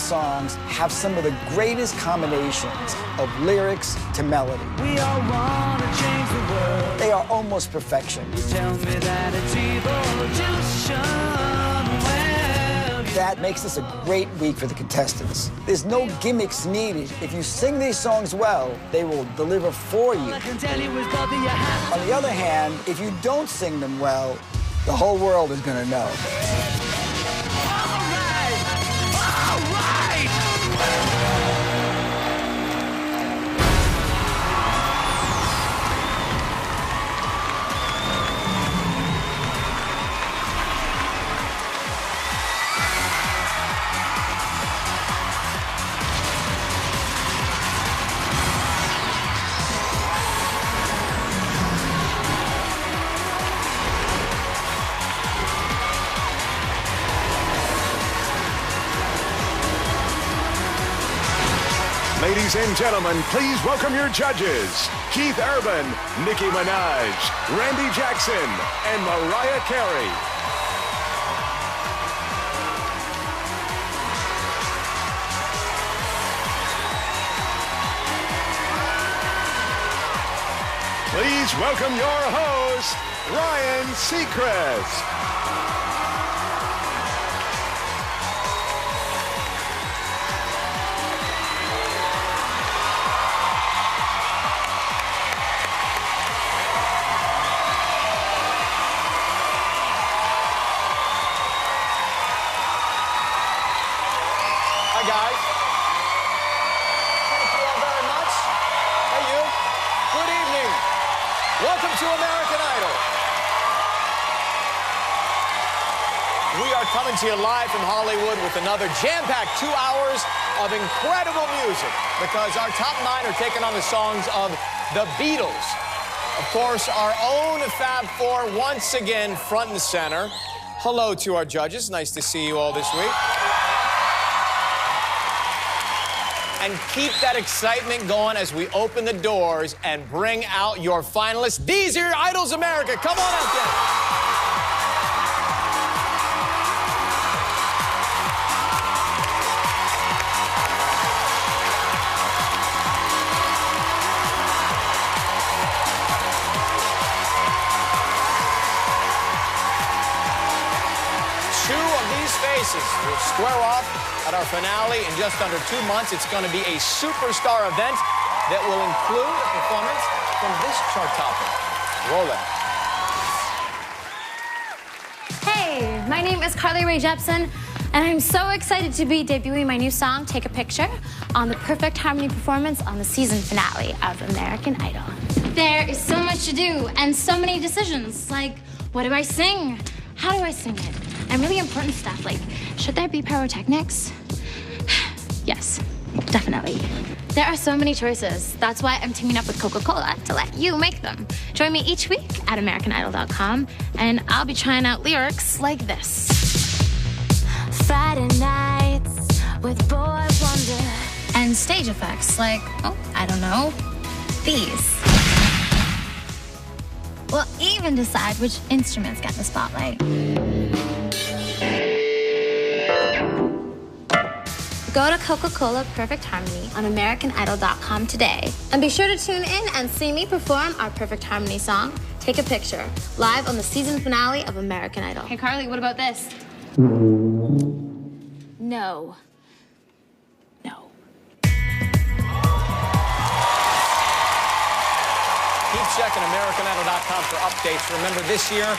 songs have some of the greatest combinations of lyrics to melody. We all want to change the world. They are almost perfection. Tell me that it's evolution. Well, That makes this a great week for the contestants. There's no gimmicks needed. If you sing these songs well, they will deliver for you. I can tell you is love that you have. On the other hand, if you don't sing them well, the whole world is gonna know. All right. All right. Ladies and gentlemen, please welcome your judges, Keith Urban, Nicki Minaj, Randy Jackson, and Mariah Carey. Please welcome your host, Ryan Seacrest. Guys. Thank you all very much. Hey, you. Good evening. Welcome to American Idol. We are coming to you live from Hollywood with another jam-packed 2 hours of incredible music because our top 9 are taking on the songs of the Beatles. Of course, our own Fab Four once again front and center. Hello to our judges. Nice to see you all this week. And keep that excitement going as we open the doors and bring out your finalists. These are your Idols America. Come on out there. Faces will square off at our finale in just under 2 months. It's going to be a superstar event that will include a performance from this chart topper. Roll it. Hey, my name is Carly Rae Jepsen, and I'm so excited to be debuting my new song, Take a Picture, on the Perfect Harmony performance on the season finale of American Idol. There is so much to do and so many decisions, like, what do I sing? How do I sing it? And really important stuff, like, should there be pyrotechnics? Yes, definitely. There are so many choices. That's why I'm teaming up with Coca-Cola to let you make them. Join me each week at AmericanIdol.com, and I'll be trying out lyrics like this. Friday nights with Boy Wonder. And stage effects like, oh, I don't know, these. We'll even decide which instruments get the spotlight. Go to Coca-Cola Perfect Harmony on AmericanIdol.com today. And be sure to tune in and see me perform our Perfect Harmony song, Take a Picture, live on the season finale of American Idol. Hey, Carly, what about this? No. No. Keep checking AmericanIdol.com for updates. Remember, this year,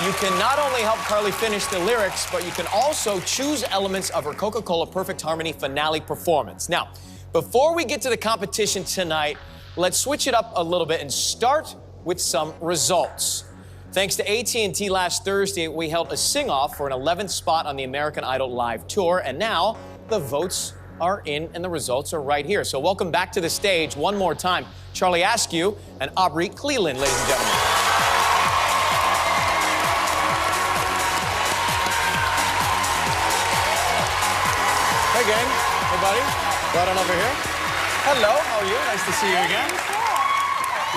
you can not only help Carly finish the lyrics, but you can also choose elements of her Coca-Cola Perfect Harmony finale performance. Now, before we get to the competition tonight, let's switch it up a little bit and start with some results. Thanks to AT&T last Thursday, we held a sing-off for an 11th spot on the American Idol Live Tour, and now the votes are in and the results are right here. So welcome back to the stage one more time, Charlie Askew and Aubrey Cleland, ladies and gentlemen. Hey, gang. Hey, buddy. Right on over here. Hello. How are you? Nice to see you again.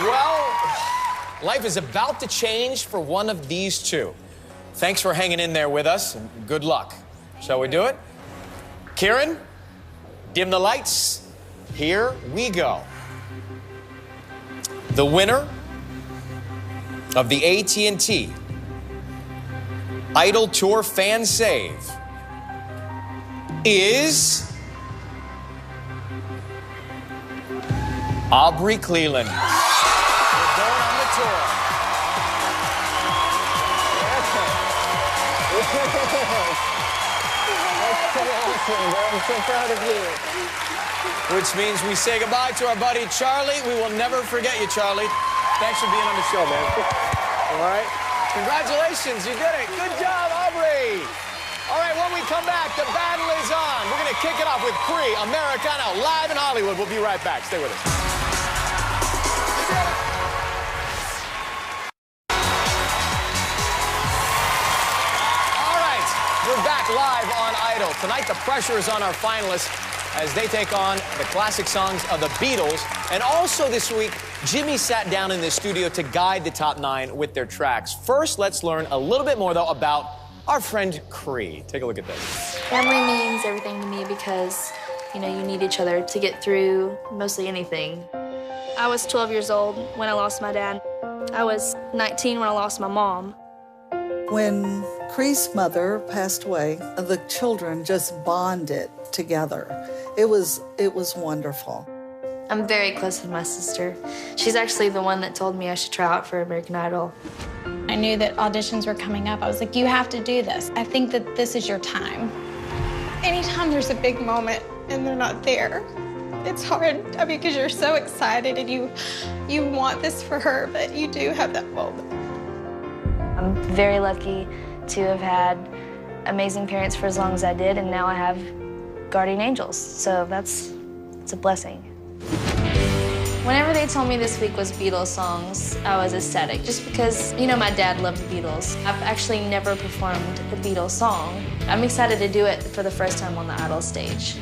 Well, life is about to change for one of these two. Thanks for hanging in there with us, and good luck. Shall we do it? Kieran, Dim the lights. Here we go. The winner of the AT&T Idol Tour Fan Save is Aubrey Cleland. We're going on the tour. I'm so proud of you. Which means we say goodbye to our buddy Charlie. We will never forget you, Charlie. Thanks for being on the show, man. All right. Congratulations, you did it. Good job, Aubrey. All right, when we come back, the battle is on. We're going to kick it off with Cree, Americana, live in Hollywood. We'll be right back. Stay with us. All right, we're back live on Idol. Tonight, the pressure is on our finalists as they take on the classic songs of the Beatles. And also this week, Jimmy sat down in the studio to guide the top 9 with their tracks. First, let's learn a little bit more, though, about our friend Cree. Take a look at this. Family means everything to me because, you know, you need each other to get through mostly anything. I was 12 years old when I lost my dad. I was 19 when I lost my mom. When Cree's mother passed away, the children just bonded together. It was wonderful. I'm very close with my sister. She's actually the one that told me I should try out for American Idol. I knew that auditions were coming up. I was like, you have to do this. I think that this is your time. Anytime there's a big moment and they're not there, it's hard. I mean, because you're so excited and you want this for her, but you do have that moment. I'm very lucky to have had amazing parents for as long as I did, and now I have guardian angels. So it's a blessing. Whenever they told me this week was Beatles songs, I was ecstatic, just because, you know, my dad loved the Beatles. I've actually never performed the Beatles song. I'm excited to do it for the first time on the Idol stage.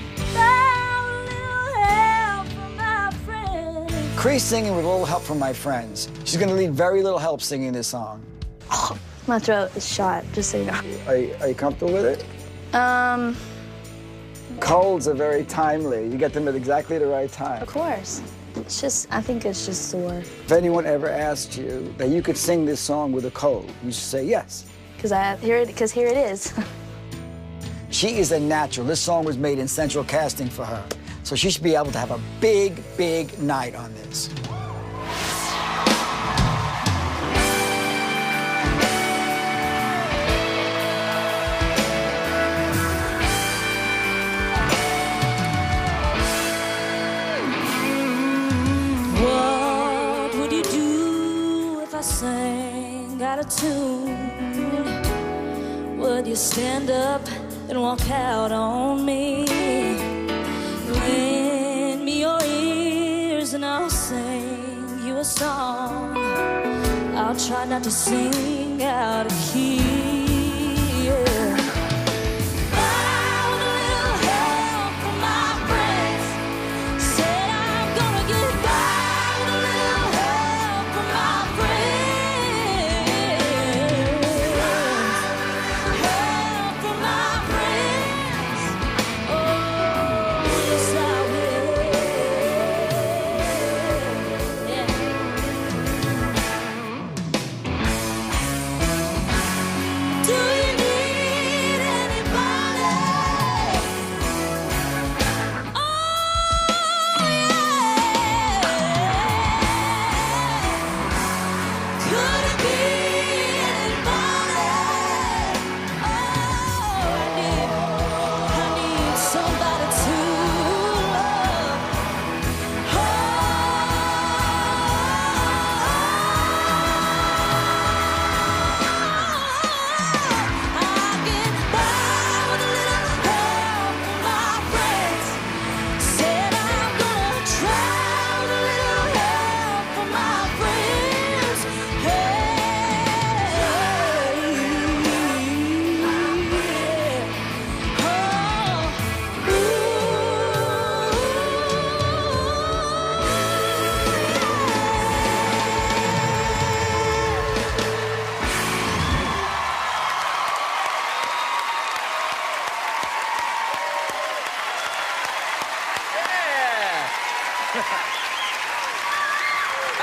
Cree's singing with a little help from my friends. She's going to need very little help singing this song. Oh, my throat is shot, just so you know. Are you comfortable with it? Colds are very timely. You get them at exactly the right time. Of course. It's just, I think it's just sore. If anyone ever asked you that you could sing this song with a cold, you should say yes. Because here it is. She is a natural. This song was made in central casting for her. So she should be able to have a big, big night on this. Sang out of tune, would you stand up and walk out on me? Lend me your ears and I'll sing you a song. I'll try not to sing out of key, yeah.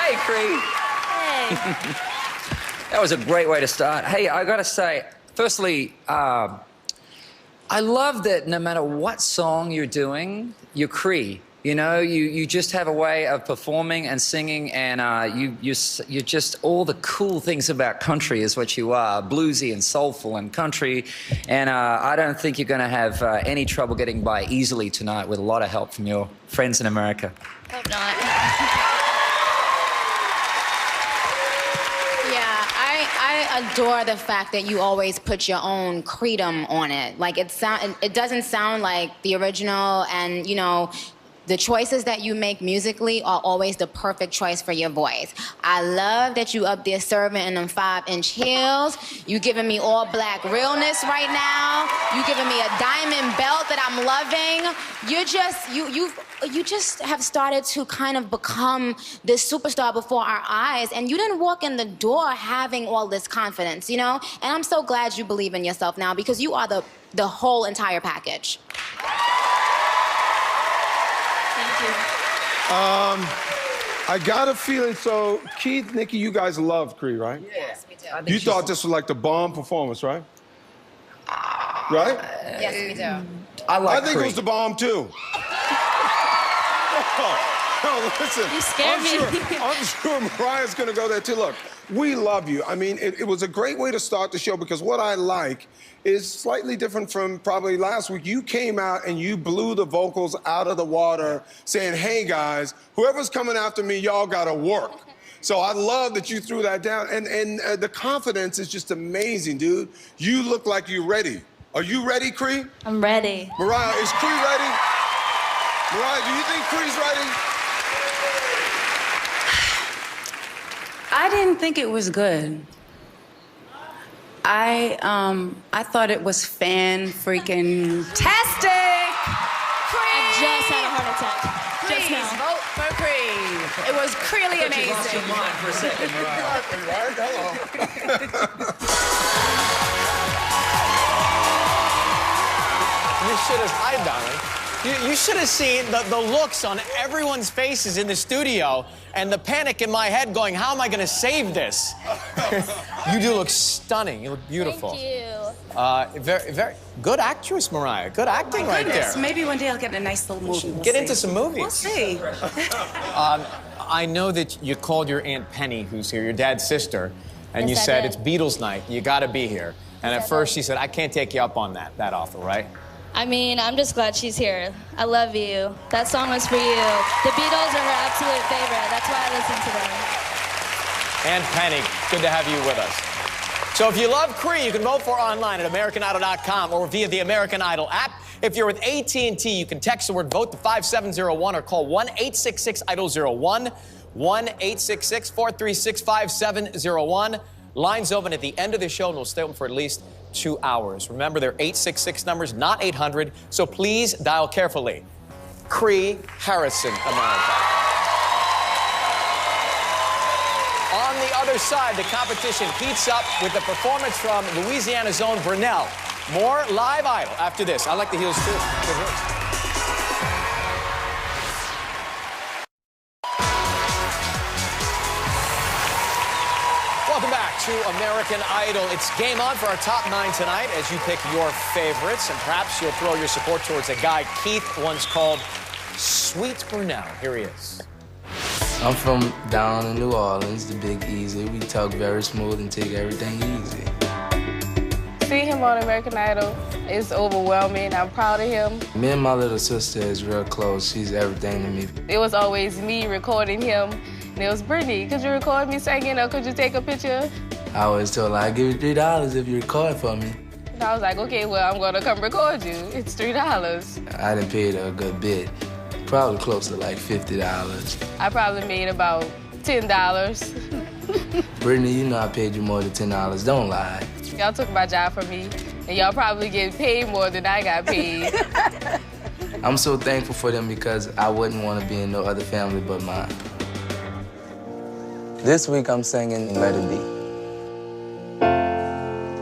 Hey, Cree. Hey. That was a great way to start. Hey, I gotta say, firstly, I love that no matter what song you're doing, you're Cree. You know, you just have a way of performing and singing, and you're just all the cool things about country is what you are, bluesy and soulful and country. And I don't think you're going to have any trouble getting by easily tonight with a lot of help from your friends in America. Hope not. Yeah, I adore the fact that you always put your own creedom on it. Like it doesn't sound like the original, and you know, the choices that you make musically are always the perfect choice for your voice. I love that you up there serving in them 5-inch heels. You giving me all black realness right now. You giving me a diamond belt that I'm loving. You just have started to kind of become this superstar before our eyes, and you didn't walk in the door having all this confidence, you know? And I'm so glad you believe in yourself now, because you are the whole entire package. I got a feeling, so Keith, Nikki, you guys love Cree, right? Yes, we do. You thought this was like the bomb performance, right? Right? Yes, we do. I think it was the bomb, too. No, listen. You scared me. I'm sure Mariah's going to go there, too. Look, we love you. I mean, it was a great way to start the show, because what I like is slightly different from probably last week. You came out and you blew the vocals out of the water, saying, hey, guys, whoever's coming after me, y'all got to work. So I love that you threw that down. And the confidence is just amazing, dude. You look like you're ready. Are you ready, Cree? I'm ready. Mariah, is Cree ready? Mariah, do you think Cree's ready? I didn't think it was good. I thought it was fan-freaking-tastic! I just had a heart attack. Just Please now. vote for Cree. It was really amazing. You lost your mind for a second, Mariah. You should have, hi, darling. You should have seen the looks on everyone's faces in the studio and the panic in my head going, how am I going to save this? You do look stunning. You look beautiful. Thank you. Very, very good actress, Mariah. Good acting right there. Maybe one day I'll get a nice little movie. We'll Get see. into some movies. We'll see. I know that you called your Aunt Penny, who's here, your dad's sister, and you Yes, I said, did. it's Beatles night. You got to be here. And at first she said, I can't take you up on that offer, right? I mean, I'm just glad she's here. I love you. That song was for you. The Beatles are her absolute favorite. That's why I listen to them. Aunt Penny, good to have you with us. So if you love Cree, you can vote for her online at AmericanIdol.com or via the American Idol app. If you're with AT&T, you can text the word VOTE to 5701 or call 1-866-IDOL-01, 1-866-436-5701. Lines open at the end of the show, and we'll stay open for at least 2 hours. Remember, they're 866 numbers, not 800, so please dial carefully. Cree Harrison, America. On the other side, the competition heats up with a performance from Louisiana's own Brunel. More Live Idol after this. I like the heels, too. Good heels. Welcome back to American Idol. It's game on for our top 9 tonight as you pick your favorites, and perhaps you'll throw your support towards a guy Keith once called Sweet Brunel. Here he is. I'm from down in New Orleans, the Big Easy. We talk very smooth and take everything easy. See him on American Idol is overwhelming. I'm proud of him. Me and my little sister is real close. She's everything to me. It was always me recording him. And it was, Brittany, could you record me singing, or could you take a picture? I always told her, I'd give you $3 if you record for me. And I was like, okay, well, I'm gonna come record you. It's $3. I done paid her a good bit. Probably close to like $50. I probably made about $10. Brittany, you know I paid you more than $10. Don't lie. Y'all took my job from me, and y'all probably get paid more than I got paid. I'm so thankful for them because I wouldn't want to be in no other family but mine. This week I'm singing Let It Be.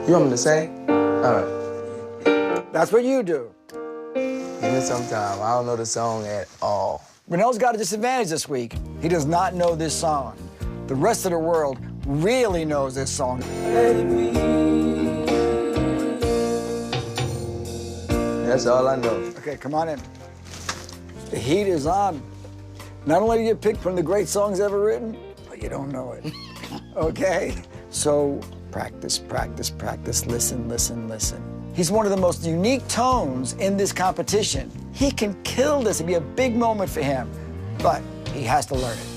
You want me to sing? All right. That's what you do. Give me some time. I don't know the song at all. Brunel's got a disadvantage this week. He does not know this song. The rest of the world really knows this song. That's all I know. Okay, come on in. The heat is on. Not only do you pick from the great songs ever written, but you don't know it. Okay? So practice, practice, practice, listen, listen, listen. He's one of the most unique tones in this competition. He can kill this. It'd be a big moment for him, but he has to learn it.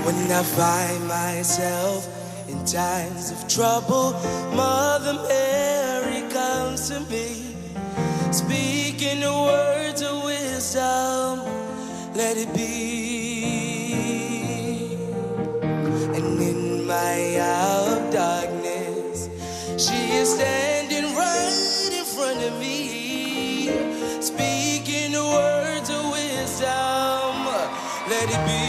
When I find myself in times of trouble, Mother Mary comes to me, speaking the words of wisdom, let it be. And in my hour of darkness, she is standing right in front of me, speaking the words of wisdom, let it be.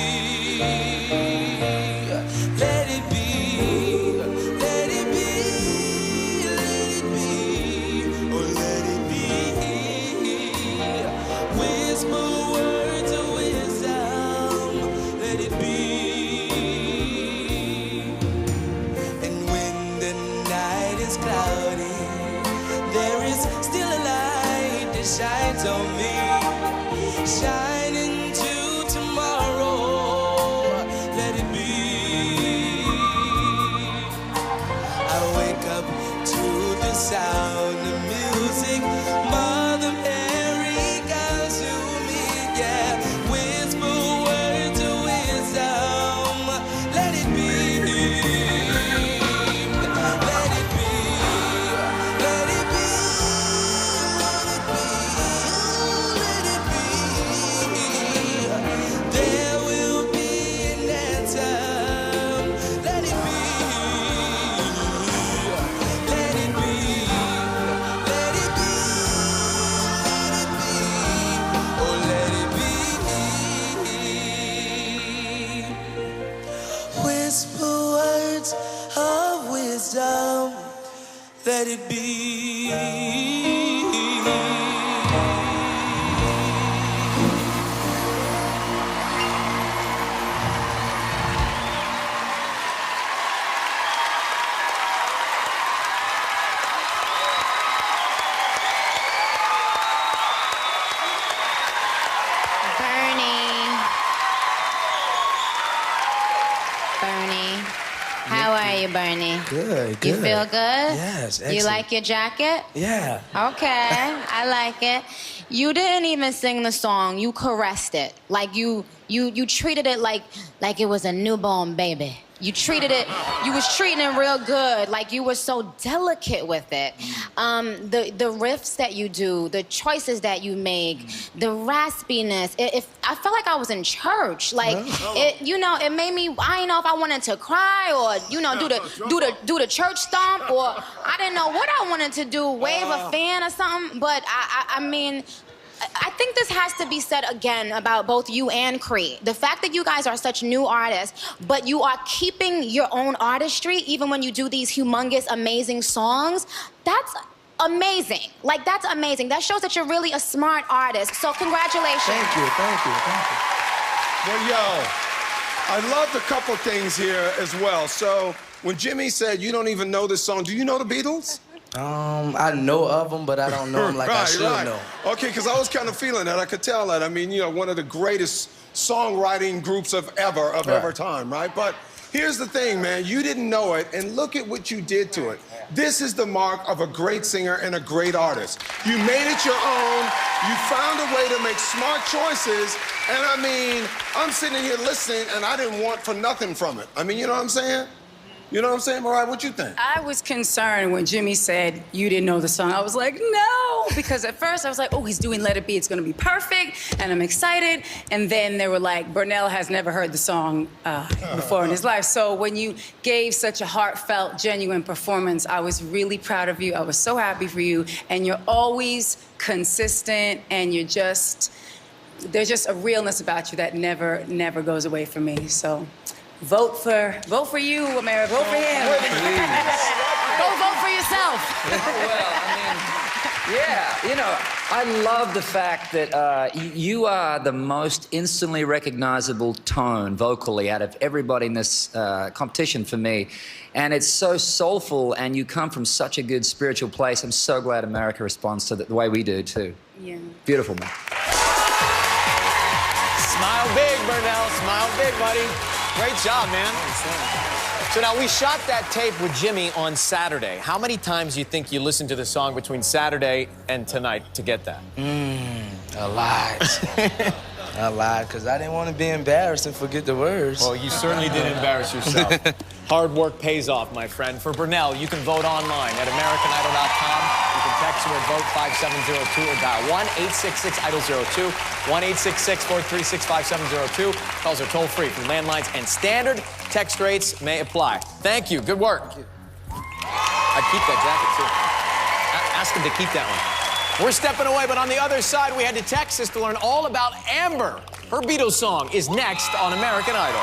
Let it be, let it be, let it be, oh let it be. Whisper words of wisdom, let it be. And when the night is cloudy, there is still a light that shines on me, shining to tomorrow. Let it be. I wake up to the sound of music. Mother Mary comes to me, yeah. Whisper words of wisdom. Let it be. Let it be. Let it be. Let it be. Let it be. There will be an answer. Let it be. Let it be. Let it be. Let it be. Oh, let it be. Whisper words of wisdom. Let it be. Bernie, how are you, Bernie? Good, You feel good? Yes, You excellent. like your jacket? Yeah. Okay, I like it. You didn't even sing the song. You caressed it. Like you treated it like it was a newborn baby. You treated it, you was treating it real good. Like you were so delicate with it. The riffs that you do, the choices that you make, the raspiness. I felt like I was in church. Like it made me. I didn't know if I wanted to cry or do the church stomp, or I didn't know what I wanted to do, wave a fan or something. But I mean, I think this has to be said again about both you and Cree. The fact that you guys are such new artists, but you are keeping your own artistry even when you do these humongous, amazing songs, that's amazing. Like, that's amazing. That shows that you're really a smart artist. So congratulations. Thank you, thank you, thank you. Well, yo, I loved a couple things here as well. So when Jimmy said you don't even know this song, do you know the Beatles? I know of them, but I don't know them like I should know. Okay, because I was kind of feeling that. I could tell that. I mean, you know, one of the greatest songwriting groups of ever time, right? But here's the thing, man. You didn't know it, and look at what you did to it. This is the mark of a great singer and a great artist. You made it your own. You found a way to make smart choices. And I mean, I'm sitting here listening, and I didn't want for nothing from it. I mean, you know what I'm saying? You know what I'm saying, Mariah? What you think? I was concerned when Jimmy said you didn't know the song. I was like, no, because at first I was like, oh, he's doing Let It Be. It's going to be perfect, and I'm excited. And then they were like, Burnell has never heard the song before in his life. So when you gave such a heartfelt, genuine performance, I was really proud of you. I was so happy for you. And you're always consistent, and you're just, there's just a realness about you that never goes away from me. So vote for you, America. Vote for him. Go vote for yourself. Well, I mean, yeah, you know, I love the fact that you are the most instantly recognizable tone vocally out of everybody in this competition for me. And it's so soulful, and you come from such a good spiritual place. I'm so glad America responds to the way we do, too. Yeah. Beautiful, man. Smile big, Burnell. Smile big, buddy. Great job, man. So now, we shot that tape with Jimmy on Saturday. How many times do you think you listened to the song between Saturday and tonight to get that? A lot. A lot, because I didn't want to be embarrassed and forget the words. Well, you certainly did embarrass yourself. Hard work pays off, my friend. For Burnell, you can vote online at AmericanIdol.com. You can text or vote 5702 or dial 1-866-IDOL-02, 1-866-436-5702. Calls are toll-free from landlines, and standard text rates may apply. Thank you. Good work. I'd keep that jacket, too. Ask him to keep that one. We're stepping away, but on the other side, we head to Texas to learn all about Amber. Her Beatles song is next on American Idol.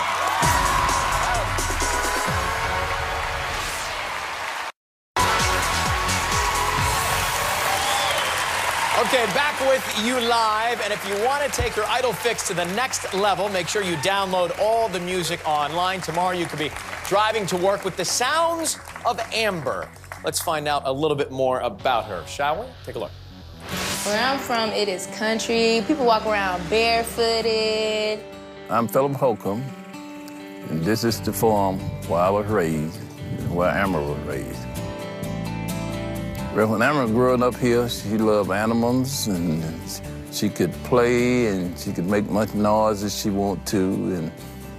Okay, back with you live, and if you want to take your Idol fix to the next level, make sure you download all the music online. Tomorrow you could be driving to work with the sounds of Amber. Let's find out a little bit more about her, shall we? Take a look. Where I'm from, it is country. People walk around barefooted. I'm Philip Holcomb, and this is the farm where I was raised, where Amber was raised. Well, when Amber grew up here, she loved animals, and she could play, and she could make much noise as she wanted to, and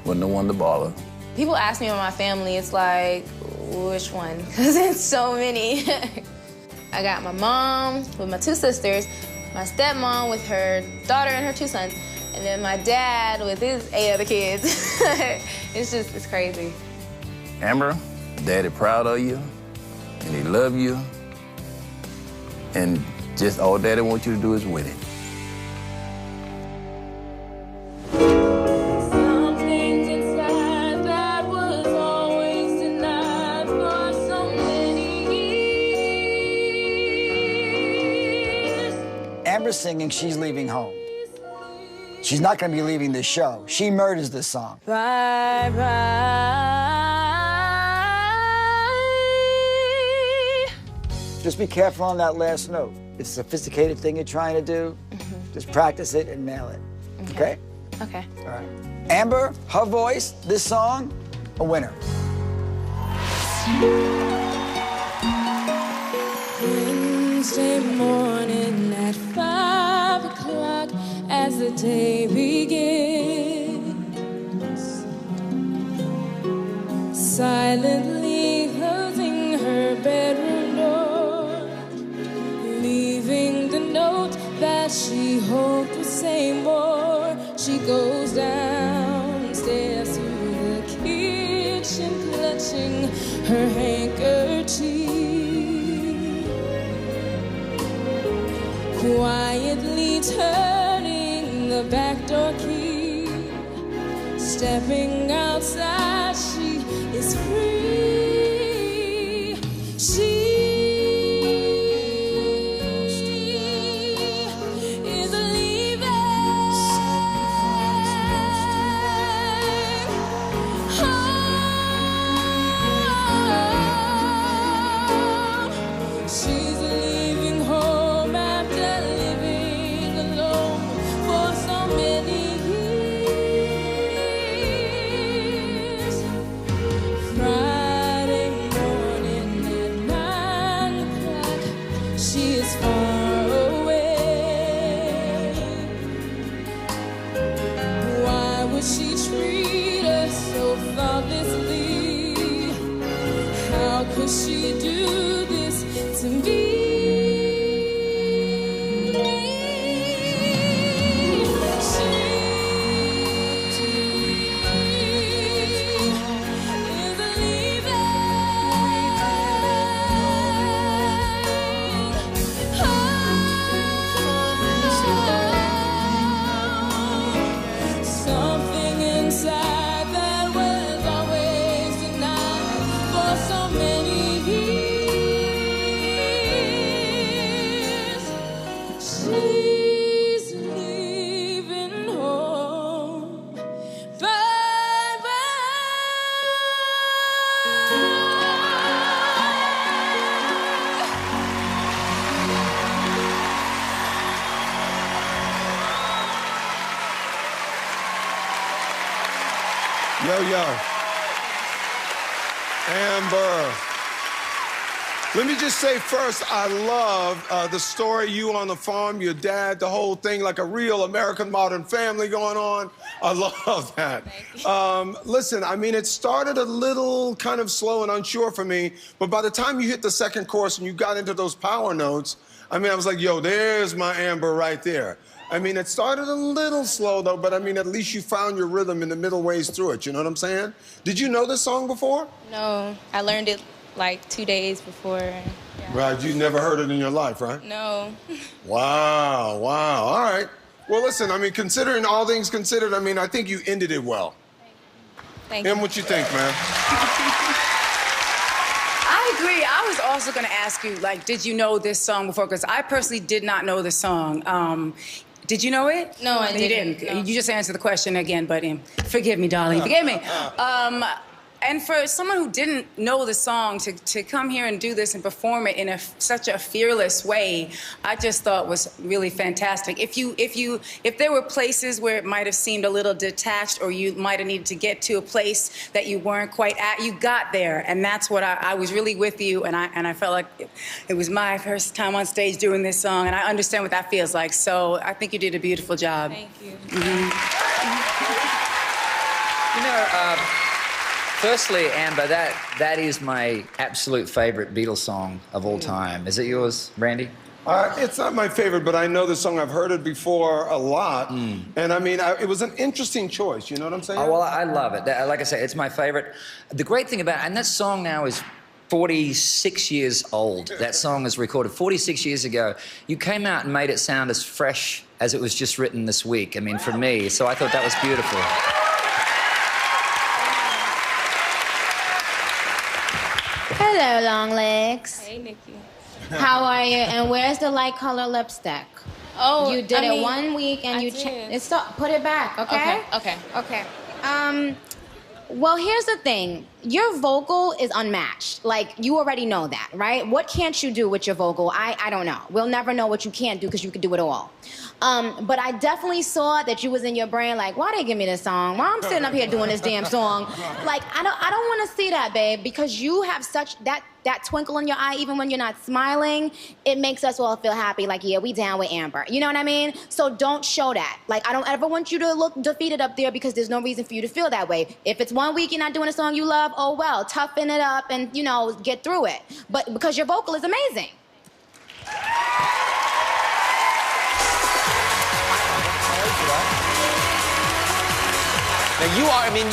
wasn't no one to bother. People ask me about my family, it's like, which one? Because it's so many. I got my mom with my 2 sisters, my stepmom with her daughter and her 2 sons, and then my dad with his 8 other kids. It's crazy. Amber, Daddy proud of you, and he love you, and just all Daddy wants you to do is win it. Amber's singing She's Leaving Home. She's not going to be leaving this show. She murders this song. Bye, bye. Just be careful on that last note. It's a sophisticated thing you're trying to do. Just practice it and nail it. Okay? Okay. All right. Amber, her voice, this song, a winner. Wednesday morning at 5 o'clock as the day begins, silently closing her bedroom door, leaving the note that she hoped would say more. She goes downstairs to the kitchen, clutching her handkerchief, quietly turning the back door key, stepping outside, she is free. She is leaving home. She's leaving home after living alone for so many years. Friday morning at 9 o'clock, she is far away. Why would she treat us so thoughtlessly? How could she do this to me? She is leaving. Yo. Amber. Let me just say first, I love the story, you on the farm, your dad, the whole thing, like a real American modern family going on. I love that. Listen, I mean, it started a little kind of slow and unsure for me, but by the time you hit the second chorus and you got into those power notes, I mean, I was like, yo, there's my Amber right there. I mean, it started a little slow, though, but I mean, at least you found your rhythm in the middle ways through it, you know what I'm saying? Did you know this song before? No, I learned it like 2 days before. Yeah. Right, you never heard it in your life, right? No. Wow, all right. Well, listen, I mean, considering all things considered, I mean, I think you ended it well. Thank you. And what you think, man? I agree. I was also going to ask you, like, did you know this song before? Because I personally did not know the song. Did you know it? No, I didn't. You didn't. You just answered the question again, but forgive me, darling. Forgive me. And for someone who didn't know the song to come here and do this and perform it in such a fearless way, I just thought was really fantastic. If there were places where it might have seemed a little detached, or you might have needed to get to a place that you weren't quite at, you got there, and that's what I was really with you, and I felt like it was my first time on stage doing this song, and I understand what that feels like. So I think you did a beautiful job. Thank you. You know. Firstly, Amber, that is my absolute favorite Beatles song of all time. Is it yours, Randy? It's not my favorite, but I know the song. I've heard it before a lot. And I mean, it was an interesting choice, you know what I'm saying? Oh, well, I love it. Like I say, it's my favorite. The great thing about it, and that song now is 46 years old. That song was recorded 46 years ago. You came out and made it sound as fresh as it was just written this week, I mean, for me. So I thought that was beautiful. Hello, long legs. Hey, Nikki. How are you? And where's the light color lipstick? Oh, you did it 1 week and you put it back, okay? Okay. Well, here's the thing. Your vocal is unmatched. Like, you already know that, right? What can't you do with your vocal? I don't know. We'll never know what you can't do because you can do it all. But I definitely saw that you was in your brain like, why they give me this song? Why I'm sitting up here doing this damn song? Like, I don't want to see that, babe, because you have such that twinkle in your eye, even when you're not smiling. It makes us all feel happy, like, yeah, we down with Amber. You know what I mean? So don't show that. Like, I don't ever want you to look defeated up there because there's no reason for you to feel that way. If it's 1 week you're not doing a song you love, oh well, toughen it up and, you know, get through it. But because your vocal is amazing. Now you are, I mean,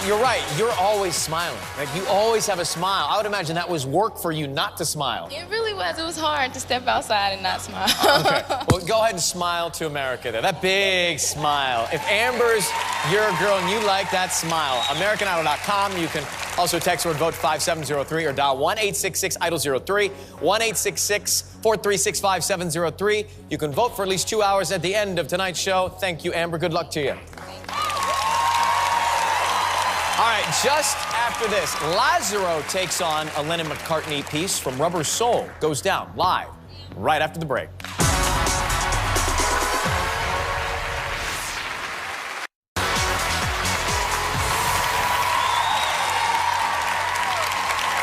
you're right. You're always smiling. Like, you always have a smile. I would imagine that was work for you not to smile. It really was. It was hard to step outside and not smile. Okay. Well, go ahead and smile to America there. That big smile. If Amber's your girl and you like that smile, AmericanIdol.com. You can also text or vote 5703 or dial 1-866-IDOL-03, 1-866-436-5703. You can vote for at least 2 hours at the end of tonight's show. Thank you, Amber. Good luck to you. All right, just after this, Lazaro takes on a Lennon McCartney piece from Rubber Soul. Goes down live right after the break.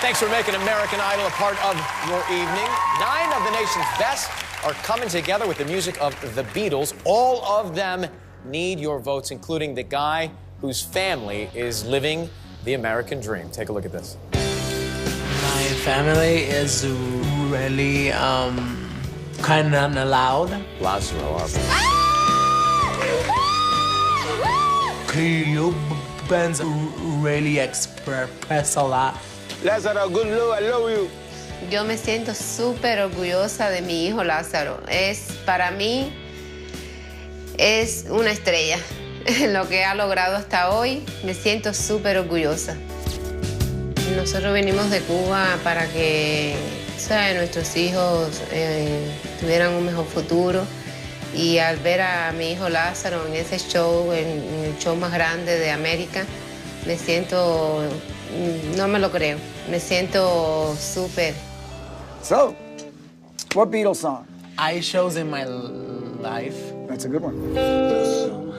Thanks for making American Idol a part of your evening. 9 of the nation's best are coming together with the music of the Beatles. All of them need your votes, including the guy whose family is living the American dream. Take a look at this. My family is really kind of loud. Lazaro, You bands really express a lot. Lázaro, good luck, I love you. Yo me siento súper orgullosa de mi hijo Lázaro. Para mí, es una estrella. Lo que ha logrado hasta hoy, me siento súper orgullosa. Nosotros venimos de Cuba para que, ¿sabes?, nuestros hijos tuvieran un mejor futuro. Y al ver a mi hijo Lázaro en ese show, en el show más grande de América, me siento, no me lo creo, me siento súper. So, what Beatles song? I chose in my life. That's a good one.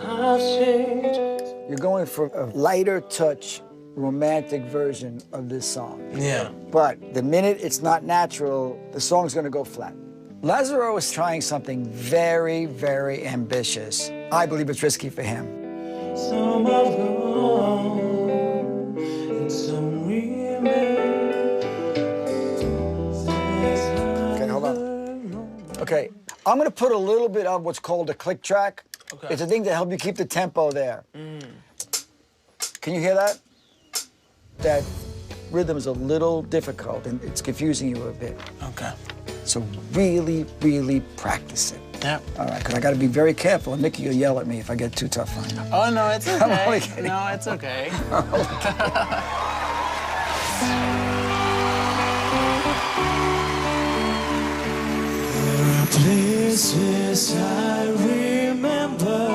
Have changed. You're going for a lighter touch, romantic version of this song. Yeah. But the minute it's not natural, the song's gonna go flat. Lazaro is trying something very, very ambitious. I believe it's risky for him. Some have gone, and some remain. Okay, hold on. Okay, I'm gonna put a little bit of what's called a click track. Okay. It's a thing to help you keep the tempo there. Can you hear that? That rhythm is a little difficult and it's confusing you a bit. Okay. So really, really practice it. Yeah. All right, because I got to be very careful. And Nikki will yell at me if I get too tough on you. Oh, no, it's I'm only okay. kidding. No, it's okay. Places I remember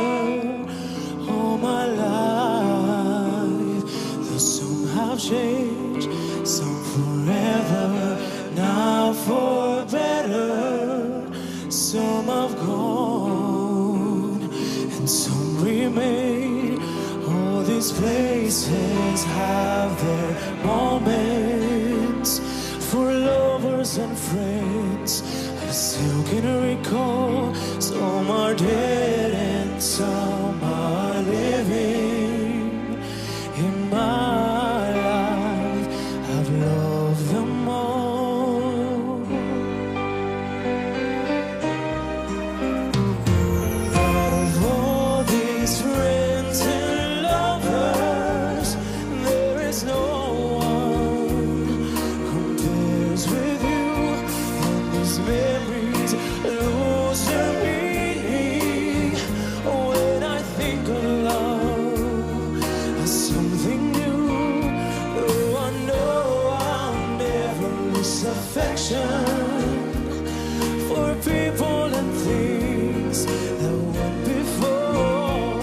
all my life, though some have changed, some forever, now for better. Some have gone and some remain. All these places have their moments for lovers and friends. I still can recall. Some are dead and some are living. In my life, I've loved them all. Out of all these friends and lovers, there is no one compares with you. And these memories lose their meaning when I think of love as something new. Though I know I'll never lose affection for people and things that went before.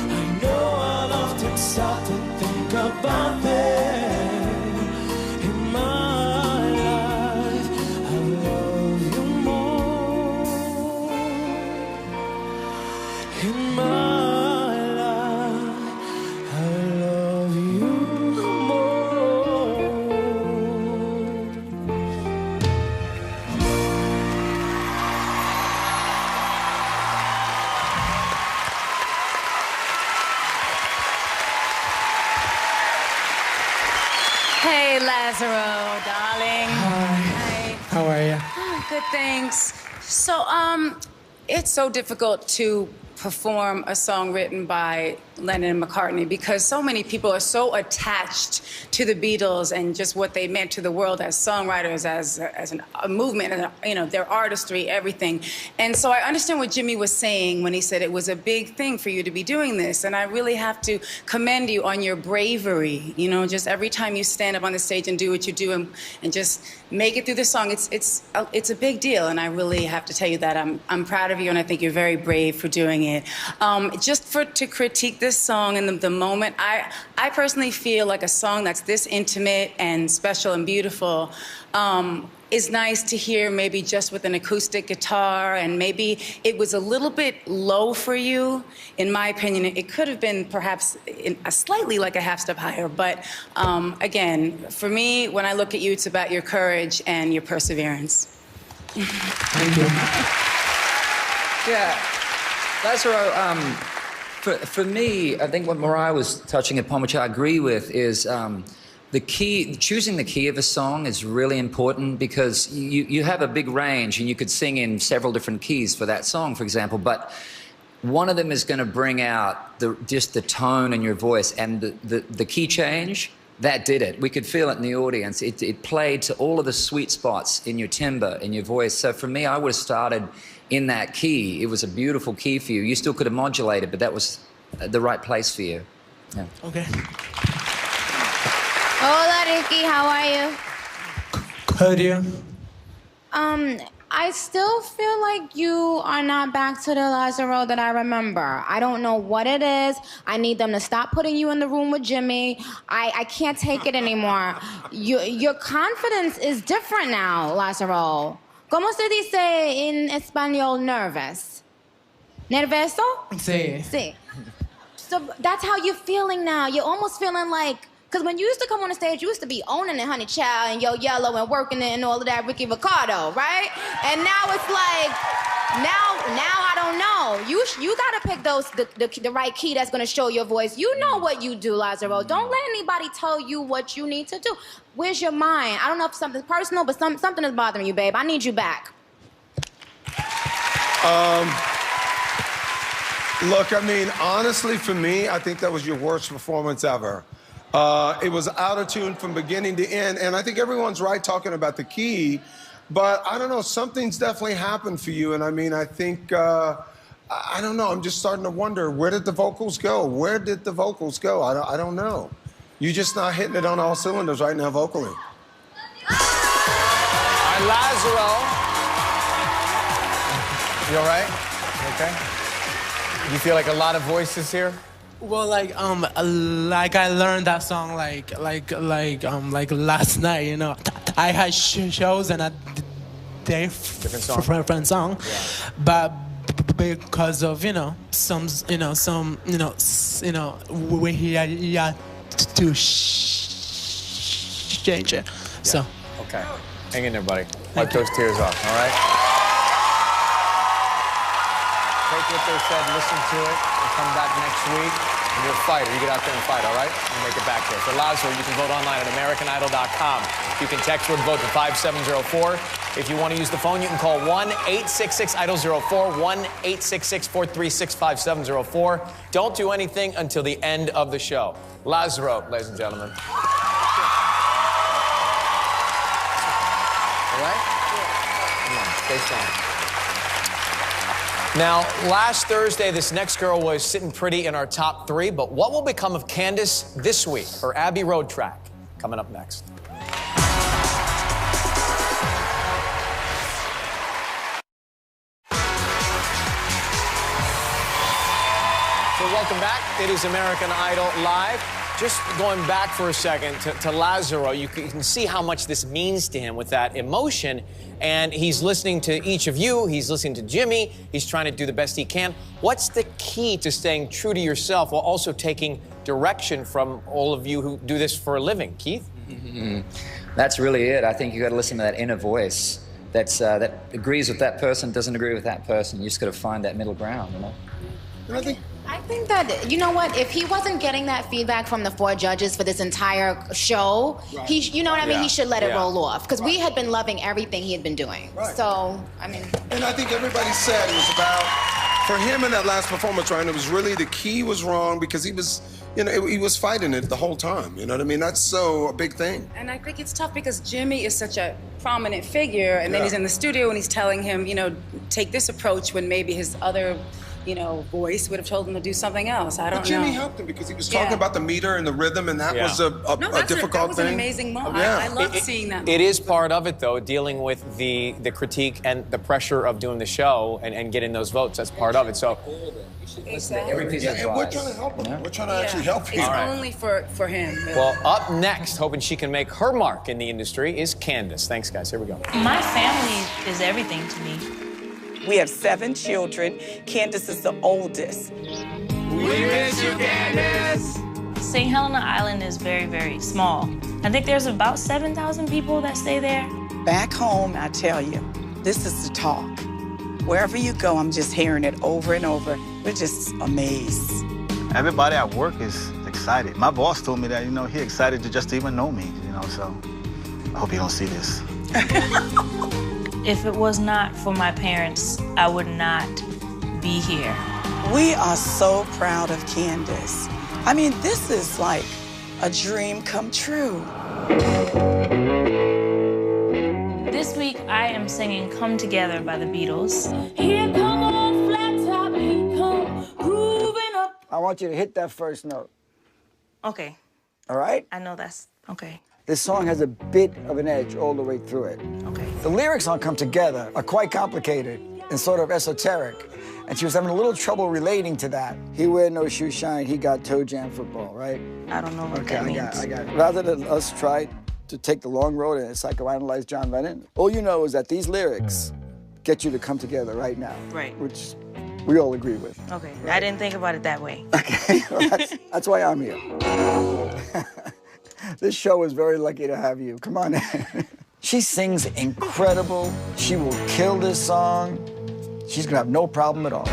I know I'll often stop and think about them. In my life, I love you more. In my life, I love you more. Hey, Lazaro, darling. Hi. How are you? Oh, good, thanks. So, it's so difficult to perform a song written by Lennon and McCartney because so many people are so attached to the Beatles and just what they meant to the world as songwriters, as a movement, and their artistry, everything. And so I understand what Jimmy was saying when he said it was a big thing for you to be doing this. And I really have to commend you on your bravery. Just every time you stand up on the stage and do what you do and just make it through the song, it's a big deal. And I really have to tell you that I'm proud of you, and I think you're very brave for doing it. To critique this song in the moment, I personally feel like a song that's this intimate and special and beautiful is nice to hear maybe just with an acoustic guitar, and maybe it was a little bit low for you. In my opinion, it could have been perhaps slightly like a half step higher, but again, for me, when I look at you, it's about your courage and your perseverance. Thank you. Yeah, Lazaro, for me, I think what Mariah was touching upon, which I agree with, is choosing the key of a song is really important because you have a big range and you could sing in several different keys for that song, for example, but one of them is going to bring out just the tone in your voice, and the key change, that did it. We could feel it in the audience. It played to all of the sweet spots in your timbre, in your voice. So for me, I would have started in that key. It was a beautiful key for you. You still could have modulated, but that was the right place for you. Yeah. Okay. Hola, Ricky. How are you? Good, you? I still feel like you are not back to the Lazaro that I remember. I don't know what it is. I need them to stop putting you in the room with Jimmy. I can't take it anymore. Your confidence is different now, Lazaro. ¿Cómo se dice en español nervous? ¿Nervioso? Sí. Sí. So that's how you're feeling now. You're almost feeling like, because when you used to come on the stage, you used to be owning it, Honey Child, and Yo Yellow, and working it, and all of that, Ricky Ricardo, right? And now it's like, now I don't know. You gotta pick the right key that's gonna show your voice. You know what you do, Lazaro. Don't let anybody tell you what you need to do. Where's your mind? I don't know if something's personal, but something is bothering you, babe. I need you back. Look, I mean, honestly, for me, I think that was your worst performance ever. It was out of tune from beginning to end, and I think everyone's right talking about the key, but I don't know, something's definitely happened for you, and I mean, I think, I don't know, I'm just starting to wonder, where did the vocals go? Where did the vocals go? I don't know. You're just not hitting it on all cylinders right now vocally. All right, Lazaro. You all right? You okay? You feel like a lot of voices here? Well, like I learned that song like last night. You know, I had shows and they different song, yeah. But because of we had to change it. Yeah. So okay, hang in there, buddy. Wipe those tears off. All right. Take what they said, listen to it. We'll come back next week. And you're a fighter. You get out there and fight, all right? And make it back there. For Lazaro, you can vote online at AmericanIdol.com. You can text word vote to 5704. If you want to use the phone, you can call 1-866-IDOL-04, 1-866-436-5704. Don't do anything until the end of the show. Lazaro, ladies and gentlemen. All right? Come on, stay strong. Now, last Thursday, this next girl was sitting pretty in our top 3, but what will become of Candace this week? Her Abbey Road track, coming up next. So welcome back. It is American Idol Live. Just going back for a second to Lazaro, you can see how much this means to him with that emotion. And he's listening to each of you. He's listening to Jimmy. He's trying to do the best he can. What's the key to staying true to yourself while also taking direction from all of you who do this for a living? Keith? Mm-hmm. That's really it. I think you got to listen to that inner voice that agrees with that person, doesn't agree with that person. You just got to find that middle ground, you know? And I think that, you know what, if he wasn't getting that feedback from the 4 judges for this entire show, right. You know what I mean, he should let it roll off. Because we had been loving everything he had been doing. Right. So, I mean. And I think everybody said it was about, for him in that last performance, Ryan, it was really the key was wrong because he was, you know, he was fighting it the whole time. You know what I mean? That's so a big thing. And I think it's tough because Jimmy is such a prominent figure, and then he's in the studio and he's telling him, you know, take this approach when maybe his other, you know, voice would have told him to do something else. I don't know. But Jimmy helped him because he was talking about the meter and the rhythm, and that was a difficult thing. That was an amazing moment. I loved seeing that. It is part of it, though, dealing with the critique and the pressure of doing the show and getting those votes. That's part of it. So every piece of advice. We're trying to help him. We're trying to actually help him. It's only for him. Really. Well, up next, hoping she can make her mark in the industry, is Candace. Thanks, guys. Here we go. My family is everything to me. We have 7 children. Candace is the oldest. We miss you, Candace! St. Helena Island is very, very small. I think there's about 7,000 people that stay there. Back home, I tell you, this is the talk. Wherever you go, I'm just hearing it over and over. We're just amazed. Everybody at work is excited. My boss told me that, you know, he's excited to just even know me, you know, so I hope you don't see this. If it was not for my parents, I would not be here. We are so proud of Candace. I mean, this is like a dream come true. This week, I am singing Come Together by the Beatles. Here come on flat top, he come grooving up. I want you to hit that first note. Okay. All right? I know that's okay. This song has a bit of an edge all the way through it. Okay. The lyrics on Come Together are quite complicated and sort of esoteric, and she was having a little trouble relating to that. He wear no shoe shine, he got toe jam football, right? I don't know what that means. I got it. Rather than us try to take the long road and psychoanalyze John Lennon, all you know is that these lyrics get you to come together right now. Right. Which we all agree with. Okay, I didn't think about it that way. Well, that's why I'm here. This show is very lucky to have you. Come on. She sings incredible. She will kill this song. She's gonna have no problem at all.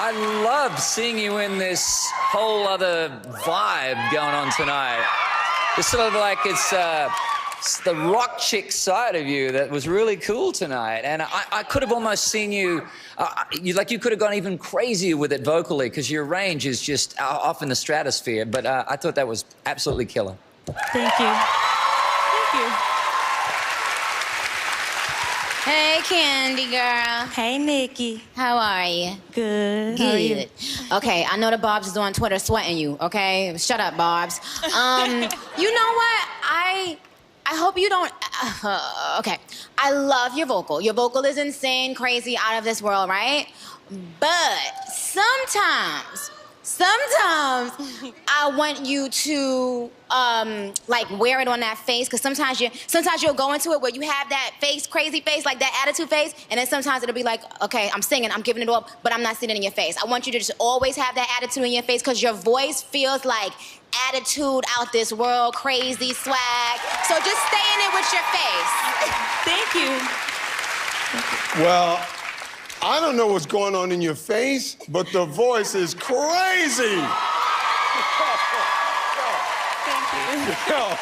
I loved seeing you in this whole other vibe going on tonight. It's sort of like it's the rock chick side of you that was really cool tonight. And I could have almost seen you, you could have gone even crazier with it vocally because your range is just off in the stratosphere. But I thought that was absolutely killer. Thank you. Thank you. Hey, Candy girl. Hey, Nikki. How are you? Good. Good. How are you? Okay, I know the Bobs is on Twitter sweating you, okay? Shut up, Bobs. You know what? I hope you don't... okay. I love your vocal. Your vocal is insane, crazy, out of this world, right? But sometimes I want you to wear it on that face, because sometimes you'll go into it where you have that face, crazy face, like that attitude face, and then sometimes it'll be like, okay, I'm singing, I'm giving it all, but I'm not seeing it in your face. I want you to just always have that attitude in your face, because your voice feels like attitude out this world, crazy swag. So just stay in it with your face. Thank you. Well, I don't know what's going on in your face, but the voice is crazy. Thank you. Yo,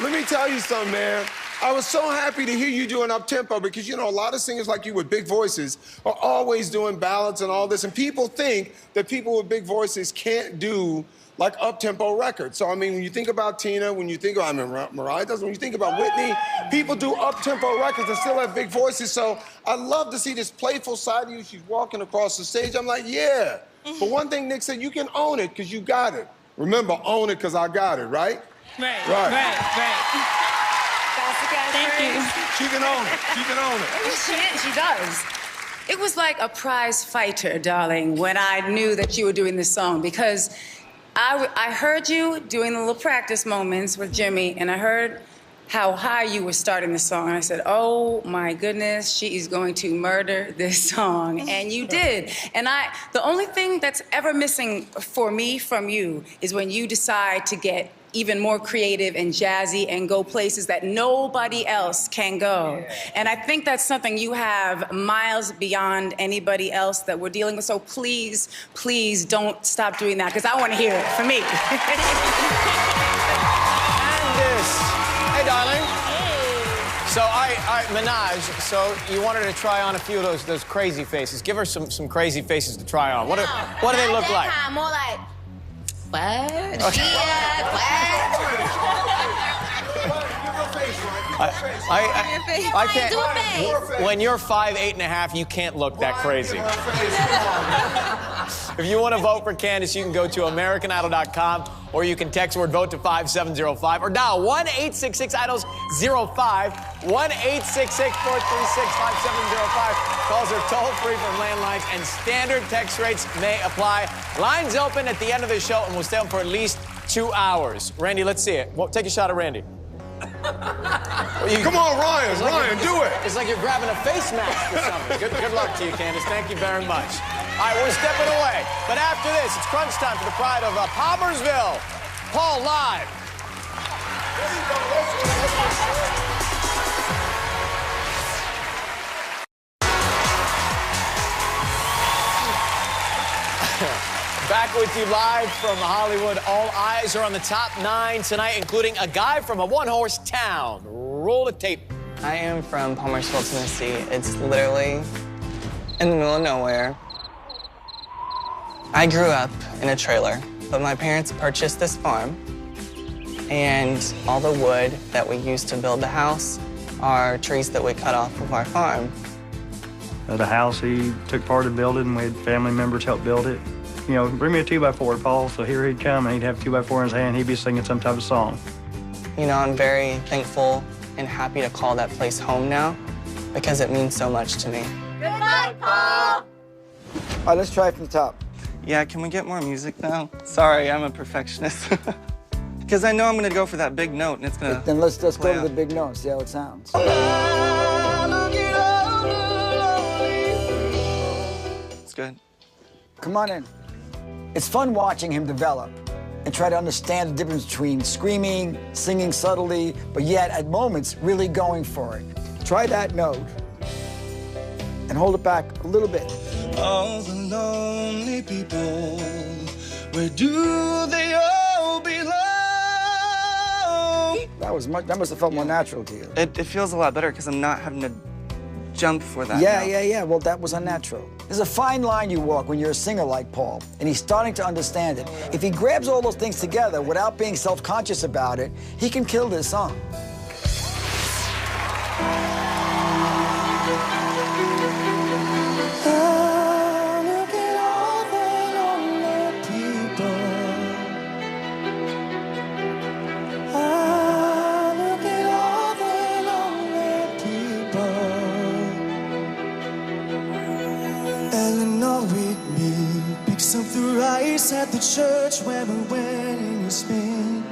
let me tell you something, man. I was so happy to hear you doing up-tempo because, you know, a lot of singers like you with big voices are always doing ballads and all this, and people think that people with big voices can't do like up-tempo records. So, I mean, when you think about Tina, when you think about, Mariah does, when you think about Whitney, people do up-tempo records and still have big voices. So I love to see this playful side of you. She's walking across the stage. I'm like, yeah. But one thing Nick said, you can own it because you got it. Remember, own it because I got it, right? Right. Thank you. She can own it. She can own it. She does. It was like a prize fighter, darling, when I knew that you were doing this song, because I heard you doing the little practice moments with Jimmy, and I heard how high you were starting the song. And I said, oh my goodness, she is going to murder this song. And you did. And the only thing that's ever missing for me from you is when you decide to get even more creative and jazzy and go places that nobody else can go. And I think that's something you have miles beyond anybody else that we're dealing with. So please, please don't stop doing that, because I want to hear it for me. And this. Hey, darling. So, Minaj, so you wanted to try on a few of those crazy faces. Give her some crazy faces to try on. What do they look like? More like, what? I can't. When you're 5'8½", you can't look that crazy. If you want to vote for Candace, you can go to AmericanIdol.com, or you can text word VOTE to 5705, or dial 1-866-IDOLS-05, 1-866-436-5705. Calls are toll-free from landlines, and standard text rates may apply. Lines open at the end of the show, and we'll stay on for at least 2 hours. Randy, let's see it. Well, take a shot at Randy. Come on, Ryan. Ryan, do it. It's like you're grabbing a face mask or something. Good luck to you, Candace. Thank you very much. All right, we're stepping away. But after this, it's crunch time for the pride of Palmersville. Paul live. Back with you live from Hollywood. All eyes are on the top 9 tonight, including a guy from a one-horse town. Roll the tape. I am from Palmersville, Tennessee. It's literally in the middle of nowhere. I grew up in a trailer, but my parents purchased this farm, and all the wood that we used to build the house are trees that we cut off of our farm. The house, he took part in building, and we had family members help build it. You know, bring me a 2x4, Paul. So here he'd come, and he'd have a 2x4 in his hand. He'd be singing some type of song. You know, I'm very thankful and happy to call that place home now, because it means so much to me. Good luck, Paul! All right, let's try it from the top. Yeah, can we get more music now? Sorry, I'm a perfectionist. Because I know I'm gonna go for that big note, and it's gonna. Then let's go to the big note and see how it sounds. It's good. Come on in. It's fun watching him develop and try to understand the difference between screaming, singing subtly, but yet at moments really going for it. Try that note and hold it back a little bit. All the lonely people, where do they all belong? That must have felt more natural to you. It feels a lot better because I'm not having to jump for that. Yeah. Well, that was unnatural. There's a fine line you walk when you're a singer like Paul, and he's starting to understand it. If he grabs all those things together without being self-conscious about it, he can kill this song. At the church where my wedding has been.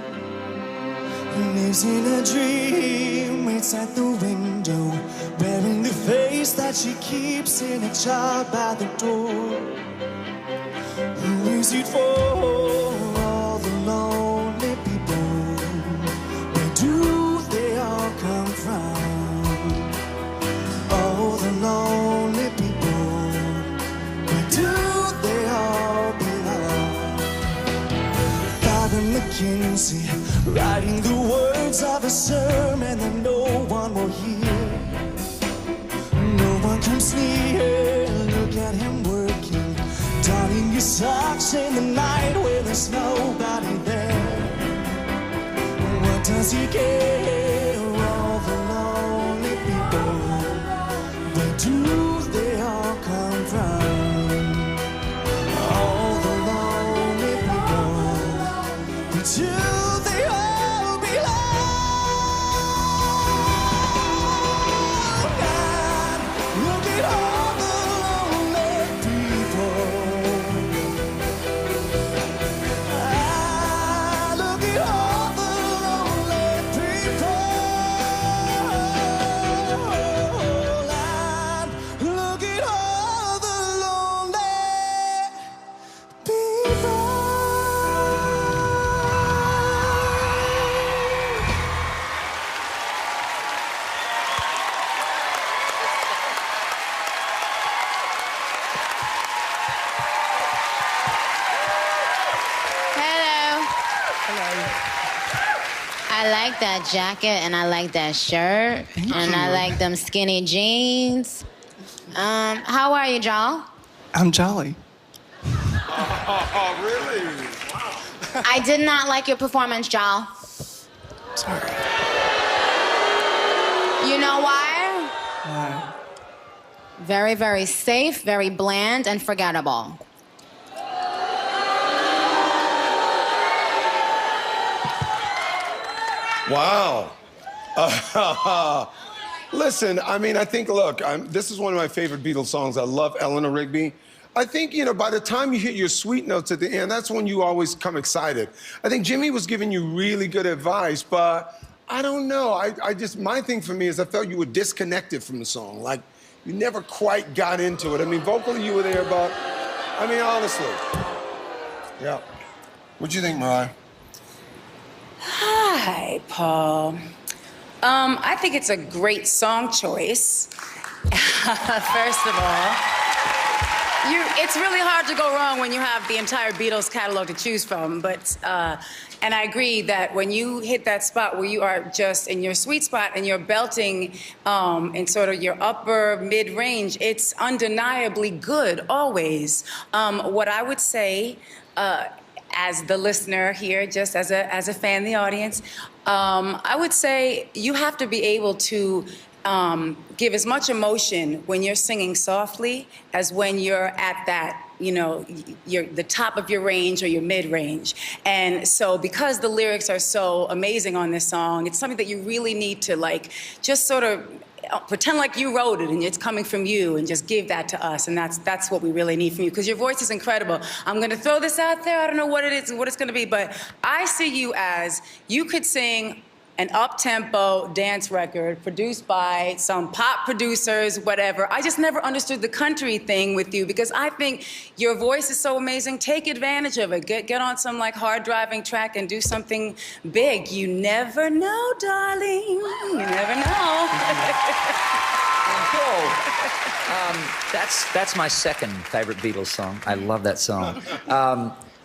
He lives in a dream, waits at the window, wearing the face that she keeps in a jar by the door. Who is it for? All the lonely people. Where do they all come from? All the lonely people. Where do they all belong? McKinsey, writing the words of a sermon that no one will hear. No one comes near. Look at him working, donning his socks in the night when there's nobody there. What does he care? All the lonely people, where do they all come from? All the lonely people, where do they all belong? Look at all the lonely people. Look at all the lonely people. I like that jacket, and I like that shirt, and I like them skinny jeans. How are you, Joll? I'm Jolley. Oh, really? I did not like your performance, Joll. Sorry. You know why? Why? Very, very safe, very bland, and forgettable. Wow. Listen, I mean, I think, look, this is one of my favorite Beatles songs. I love Eleanor Rigby. I think, you know, by the time you hit your sweet notes at the end, that's when you always come excited. I think Jimmy was giving you really good advice, but I don't know. I just, my thing for me is I felt you were disconnected from the song. Like, you never quite got into it. I mean, vocally you were there, but, I mean, honestly. Yeah. What'd you think, Mariah? Hi, Paul. I think it's a great song choice. First of all, it's really hard to go wrong when you have the entire Beatles catalog to choose from. But and I agree that when you hit that spot where you are just in your sweet spot and you're belting in sort of your upper mid-range, it's undeniably good always. What I would say, as the listener here, just as a fan in the audience, I would say you have to be able to give as much emotion when you're singing softly as when you're at that, you know, the top of your range or your mid-range. And so because the lyrics are so amazing on this song, it's something that you really need to, like, just sort of pretend like you wrote it and it's coming from you and just give that to us. And that's what we really need from you, because your voice is incredible. I'm going to throw this out there. I don't know what it is and what it's going to be, but I see you as, you could sing an up-tempo dance record produced by some pop producers, whatever. I just never understood the country thing with you, because I think your voice is so amazing. Take advantage of it. Get on some like hard driving track and do something big. You never know, darling. You never know. That's my second favorite Beatles song. I love that song.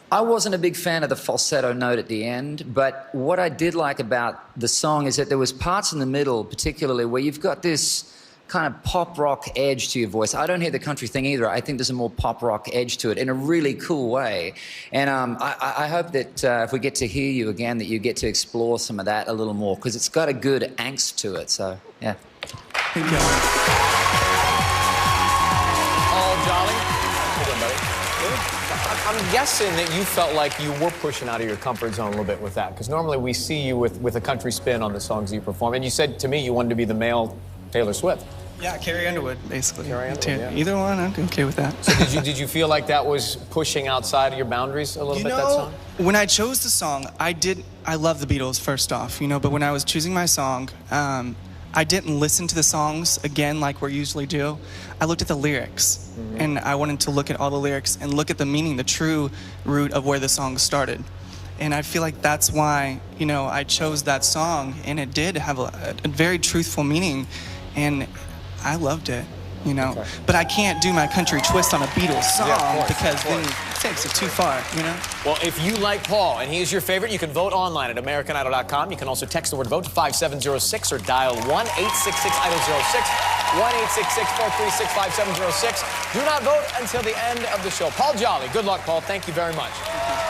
I wasn't a big fan of the falsetto note at the end, but what I did like about the song is that there was parts in the middle, particularly, where you've got this kind of pop rock edge to your voice. I don't hear the country thing either. I think there's a more pop rock edge to it in a really cool way. And I hope that if we get to hear you again, that you get to explore some of that a little more, because it's got a good angst to it. So, yeah. Thank you. All Jolley. Good one, buddy. I'm guessing that you felt like you were pushing out of your comfort zone a little bit with that, because normally we see you with a country spin on the songs you perform. And you said to me you wanted to be the male Taylor Swift. Yeah, Carrie Underwood, basically. Carrie Underwood, yeah. Either one, I'm okay with that. So did you feel like that was pushing outside of your boundaries a little bit, that song? When I chose the song, I love the Beatles, first off, you know, but when I was choosing my song, I didn't listen to the songs again like we usually do. I looked at the lyrics, and I wanted to look at all the lyrics and look at the meaning, the true root of where the song started. And I feel like that's why, you know, I chose that song, and it did have a very truthful meaning, and I loved it, you know. Okay. But I can't do my country twist on a Beatles song, because then it takes it too far, you know? Well, if you like Paul and he is your favorite, you can vote online at AmericanIdol.com. You can also text the word VOTE to 5706 or dial 1-866-IDOL-06, 1-866-436-5706. Do not vote until the end of the show. Paul Jolley. Good luck, Paul. Thank you very much.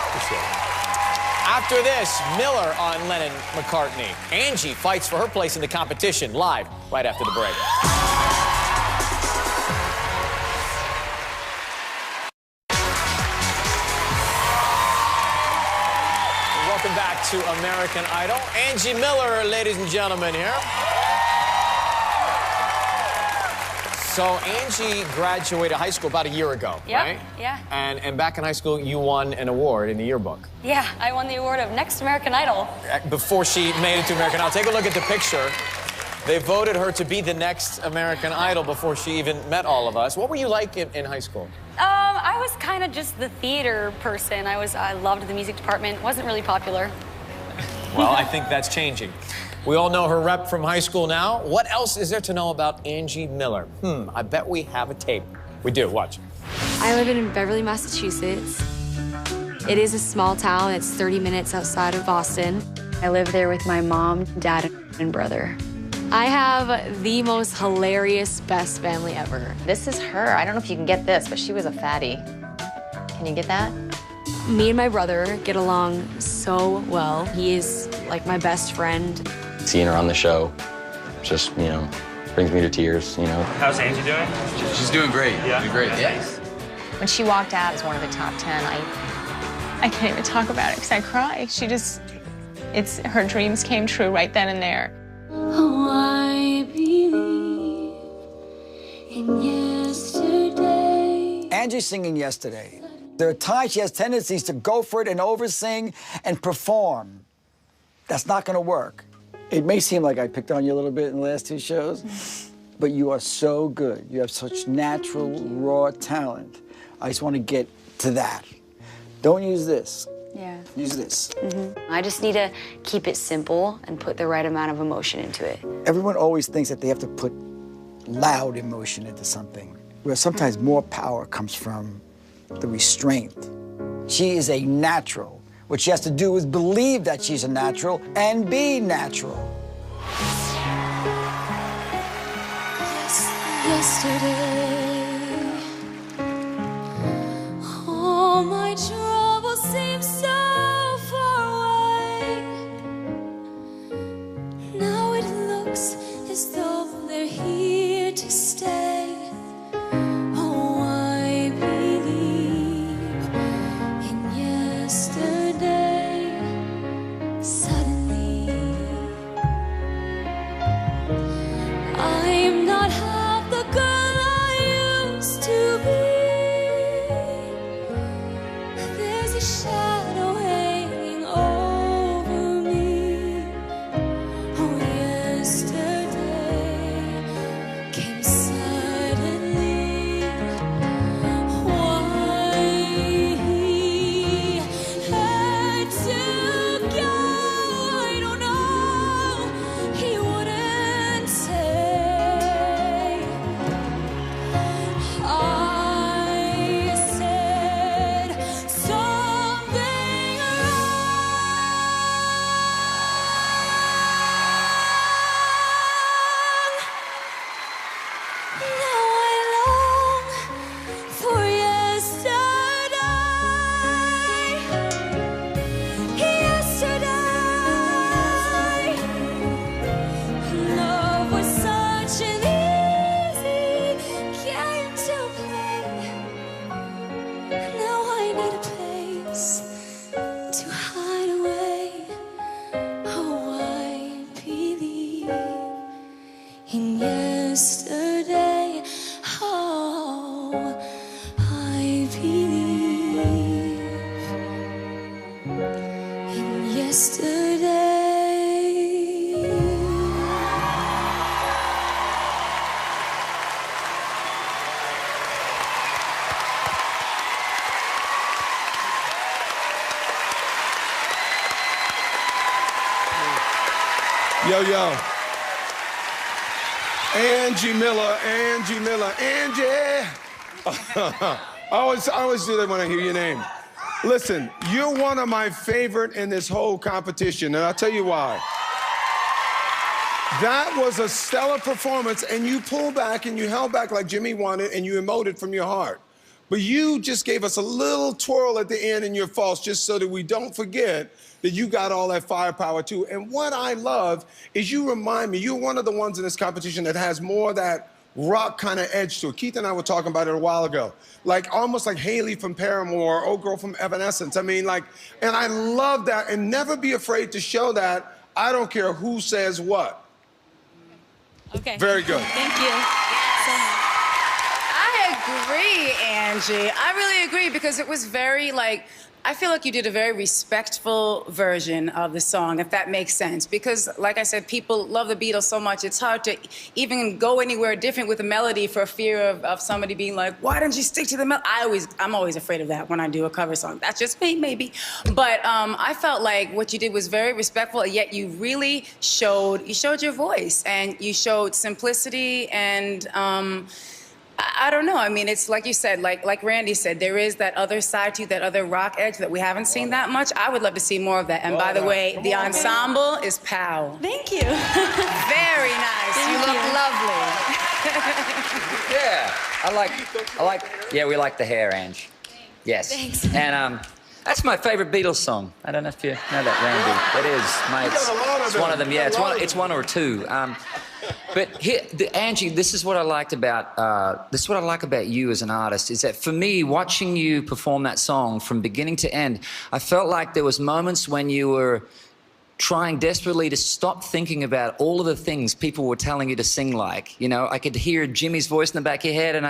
Appreciate it. After this, Miller on Lennon-McCartney. Angie fights for her place in the competition, live right after the break. Welcome back to American Idol. Angie Miller, ladies and gentlemen, here. So Angie graduated high school about a year ago, right? Yeah. And back in high school, you won an award in the yearbook. Yeah, I won the award of Next American Idol. Before she made it to American Idol. Take a look at the picture. They voted her to be the next American Idol before she even met all of us. What were you like in high school? I was kind of just the theater person. I loved the music department. Wasn't really popular. Well, I think that's changing. We all know her rep from high school now. What else is there to know about Angie Miller? I bet we have a tape. We do. Watch. I live in Beverly, Massachusetts. It is a small town. It's 30 minutes outside of Boston. I live there with my mom, dad, and brother. I have the most hilarious, best family ever. This is her. I don't know if you can get this, but she was a fatty. Can you get that? Me and my brother get along so well. He is like my best friend. Seeing her on the show just, you know, brings me to tears, you know. How's Angie doing? She's doing great. Yeah. Doing great. Yeah. When she walked out as one of the top 10, I can't even talk about it because I cry. Her dreams came true right then and there. Oh, I believe in yesterday. Angie's singing Yesterday. There are times she has tendencies to go for it and oversing and perform. That's not gonna work. It may seem like I picked on you a little bit in the last two shows, but you are so good. You have such natural, raw talent. I just want to get to that. Don't use this. Yeah. Use this. I just need to keep it simple and put the right amount of emotion into it. Everyone always thinks that they have to put loud emotion into something, where sometimes more power comes from the restraint. She is a natural. What she has to do is believe that she's a natural and be natural. Yesterday, all my troubles seem so far away. Now it looks as though they're here to stay. Oh, I believe in yesterday. Suddenly, I am not half the girl I used to be. There's a shadow hanging over me. Oh, yesterday came suddenly. Why he had to go, I don't know. He wouldn't say. I said something wrong. Now I long for yesterday. Yesterday, love was such an easy game to play. Now I need a place to hide away. Oh, I believe in yesterday. Oh, I believe in yesterday. Yo, yo. Angie Miller, Angie Miller, Angie. I always do that when I hear your name. Listen, you're one of my favorite in this whole competition, and I'll tell you why. That was a stellar performance, and you pulled back and you held back like Jimmy wanted, and you emoted from your heart. But you just gave us a little twirl at the end in your false, just so that we don't forget that you got all that firepower too. And what I love is you remind me, you're one of the ones in this competition that has more of that rock kind of edge to it. Keith and I were talking about it a while ago. Like almost like Haley from Paramore, or Old Girl from Evanescence. I mean, like, and I love that, and never be afraid to show that. I don't care who says what. Okay. Very good. Thank you. I agree, Angie. I really agree because it was very like, I feel like you did a very respectful version of the song, if that makes sense. Because, like I said, people love the Beatles so much, it's hard to even go anywhere different with the melody for fear of somebody being like, why don't you stick to the melody? I'm always afraid of that when I do a cover song. That's just me, maybe. But I felt like what you did was very respectful, yet you really showed your voice, and you showed simplicity, and I don't know. I mean, it's like you said, like Randy said, there is that other side to you, that other rock edge that we haven't seen that much. I would love to see more of that. And by the way, the ensemble is pow. Thank you. Very nice. You look lovely. Yeah, yeah, we like the hair, Ange. Yes. Thanks. And that's my favorite Beatles song. I don't know if you know that, Randy. It is, mate. It's one of them. Yeah, it's one or two. But here, Angie, this is what I liked about you as an artist, is that for me, watching you perform that song from beginning to end, I felt like there was moments when you were trying desperately to stop thinking about all of the things people were telling you to sing like. You know, I could hear Jimmy's voice in the back of your head, and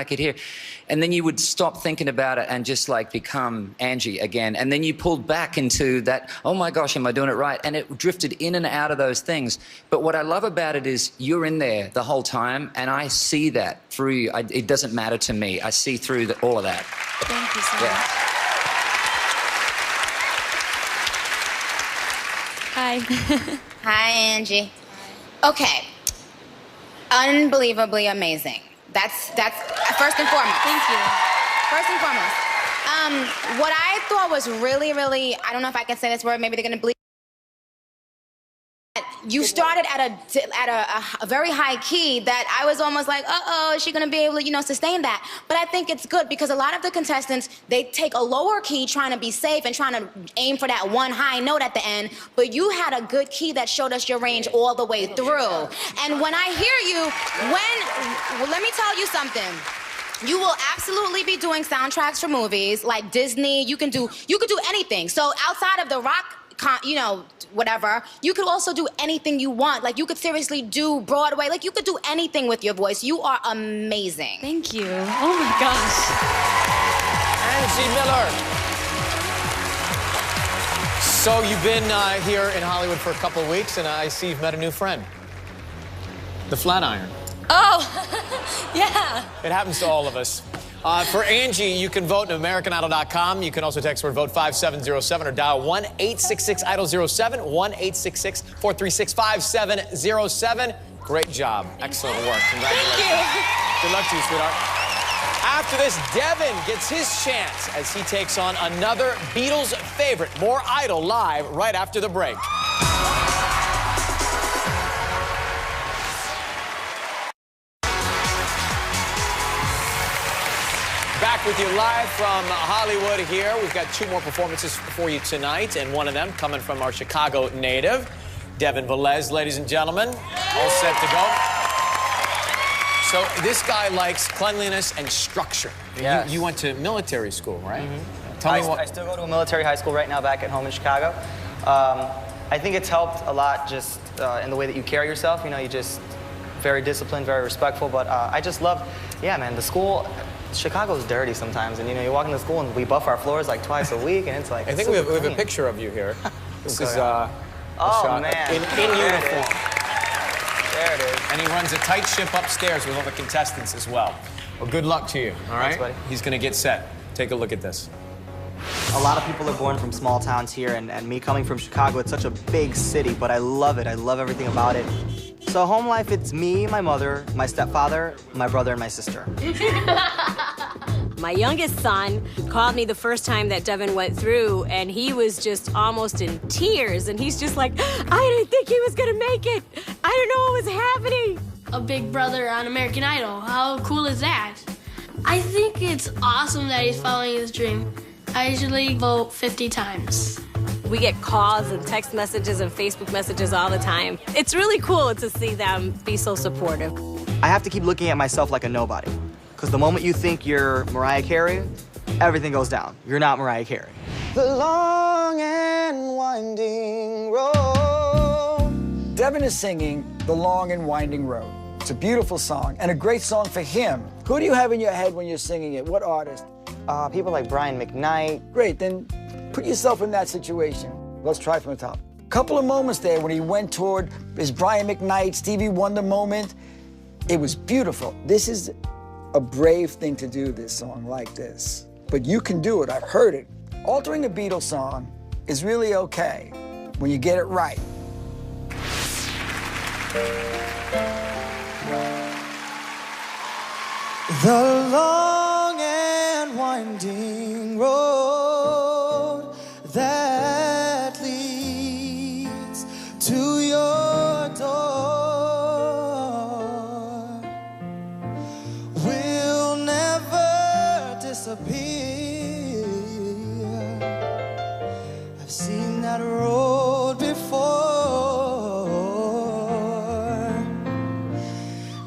then you would stop thinking about it and just like become Angie again. And then you pulled back into that, oh my gosh, am I doing it right? And it drifted in and out of those things. But what I love about it is you're in there the whole time, and I see that through you. It doesn't matter to me. I see through all of that. Thank you so much. Hi. Hi, Angie. Okay. Unbelievably amazing. That's first and foremost. Thank you. First and foremost. What I thought was really, I don't know if I can say this word, maybe they're gonna believe. You started at a very high key that I was almost like, uh-oh, is she gonna be able to, sustain that? But I think it's good because a lot of the contestants, they take a lower key trying to be safe and trying to aim for that one high note at the end, but you had a good key that showed us your range all the way through. And when I hear you, well, let me tell you something. You will absolutely be doing soundtracks for movies like Disney. You can do anything. So outside of the rock, whatever, you could also do anything you want. Like, you could seriously do Broadway. Like, you could do anything with your voice. You are amazing. Thank you. Oh my gosh. Angie Miller. So you've been here in Hollywood for a couple of weeks, and I see you've met a new friend. The Flatiron. Oh, yeah. It happens to all of us. For Angie, you can vote at AmericanIdol.com. You can also text word vote 5707 or dial 1-866-IDOL-07, 1-866-436-5707. Great job. Excellent work. Congratulations. Thank you. Good luck to you, sweetheart. After this, Devin gets his chance as he takes on another Beatles favorite. More Idol live right after the break. Back with you live from Hollywood here. We've got two more performances for you tonight, and one of them coming from our Chicago native, Devin Velez, ladies and gentlemen. All set to go. So this guy likes cleanliness and structure. Yes. You went to military school, right? Mm-hmm. Tell me what... I still go to a military high school right now back at home in Chicago. I think it's helped a lot just in the way that you carry yourself. You know, you just very disciplined, very respectful, but I just love, yeah, man, the school... Chicago's dirty sometimes, and you walk into school and we buff our floors like twice a week, and it's like. I think we have a picture of you here. This is oh shot man, in uniform. There it is. And he runs a tight ship upstairs with all the contestants as well. Well, good luck to you. All right, Thanks, buddy. He's gonna get set. Take a look at this. A lot of people are born from small towns here, and me coming from Chicago, it's such a big city, but I love it. I love everything about it. So home life, it's me, my mother, my stepfather, my brother, and my sister. My youngest son called me the first time that Devin went through, and he was just almost in tears, and he's just like, I didn't think he was gonna make it. I didn't know what was happening. A big brother on American Idol. How cool is that? I think it's awesome that he's following his dream. I usually vote 50 times. We get calls and text messages and Facebook messages all the time. It's really cool to see them be so supportive. I have to keep looking at myself like a nobody. Because the moment you think you're Mariah Carey, everything goes down. You're not Mariah Carey. The long and winding road. Devin is singing The Long and Winding Road. It's a beautiful song and a great song for him. Who do you have in your head when you're singing it? What artist? People like Brian McKnight. Great, then put yourself in that situation. Let's try from the top. Couple of moments there when he went toward his Brian McKnight, Stevie Wonder moment. It was beautiful. This is a brave thing to do, this song like this. But you can do it, I've heard it. Altering a Beatles song is really okay when you get it right. The long and winding road that leads to your door will never disappear. I've seen that road before.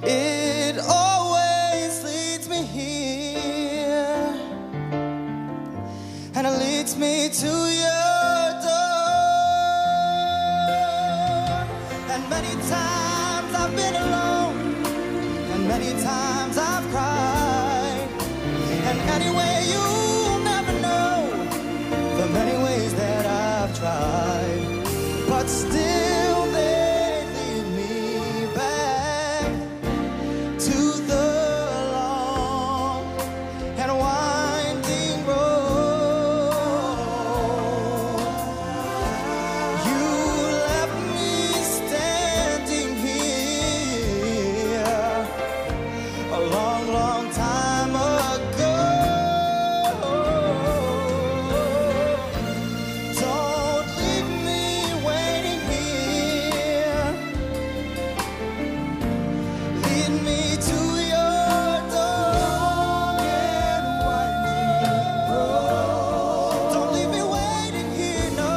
It always leads me here, and it leads me to your door. And many times I've been alone, and many times I've cried. And anyway, you'll never know the many ways that I've tried, but still they lead me back to the long and winding road. You left me standing here a long, long time ago. Don't leave me waiting here. Lead me to your door and winding road. Don't leave me waiting here, no.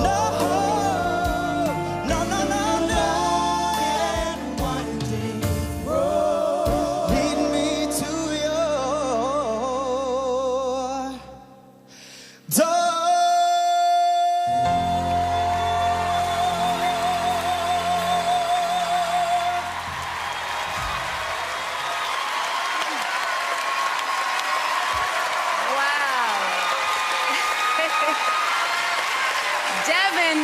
No, no, no, no, no. Lead me to your door. Devin,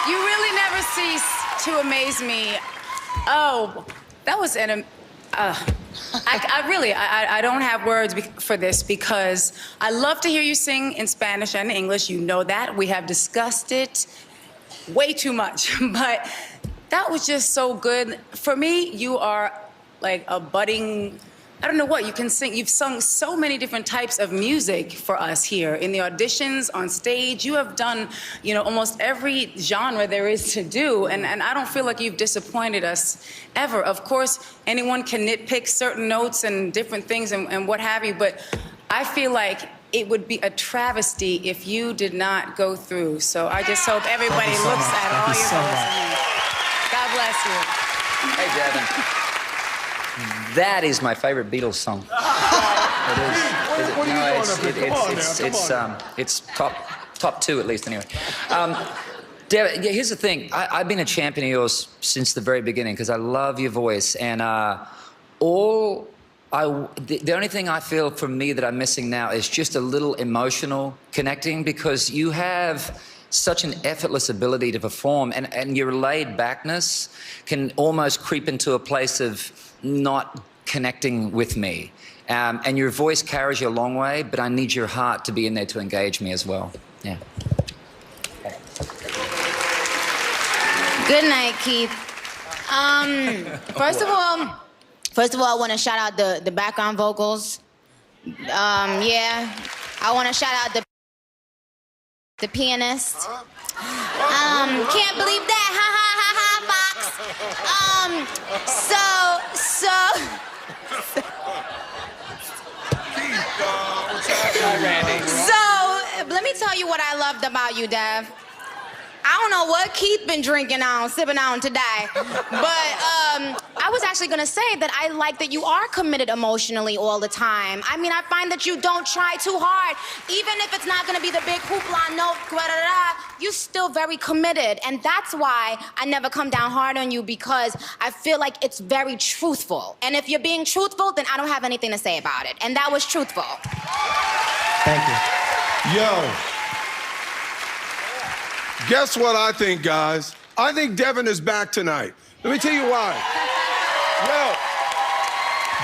you really never cease to amaze me. Oh, that was I don't have words for this because I love to hear you sing in Spanish and English. You know that. We have discussed it way too much, but that was just so good. For me, you are like a budding, I don't know what, you can sing. You've sung so many different types of music for us here in the auditions, on stage. You have done, almost every genre there is to do, and I don't feel like you've disappointed us ever. Of course, anyone can nitpick certain notes and different things and what have you, but I feel like it would be a travesty if you did not go through. So I just hope everybody looks at all your notes. God bless you. Hey, Devin. That is my favorite Beatles song. It's top two at least anyway. Devin, yeah, here's the thing. I've been a champion of yours since the very beginning because I love your voice, and the only thing I feel from me that I'm missing now is just a little emotional connecting, because you have such an effortless ability to perform, and your laid backness can almost creep into a place of not connecting with me. And your voice carries you a long way, but I need your heart to be in there to engage me as well. Yeah. Good night, Keith. First of all, I want to shout out the background vocals. Yeah, I want to shout out the pianist. Can't believe that. Ha ha ha ha, Fox. So let me tell you what I loved about you, Dev. I don't know what Keith been sipping on today, but I was actually gonna say that I like that you are committed emotionally all the time. I mean, I find that you don't try too hard. Even if it's not gonna be the big hoopla note, you're still very committed. And that's why I never come down hard on you, because I feel like it's very truthful. And if you're being truthful, then I don't have anything to say about it. And that was truthful. Thank you. Yo. Guess what I think, guys? I think Devin is back tonight. Let me tell you why. Well,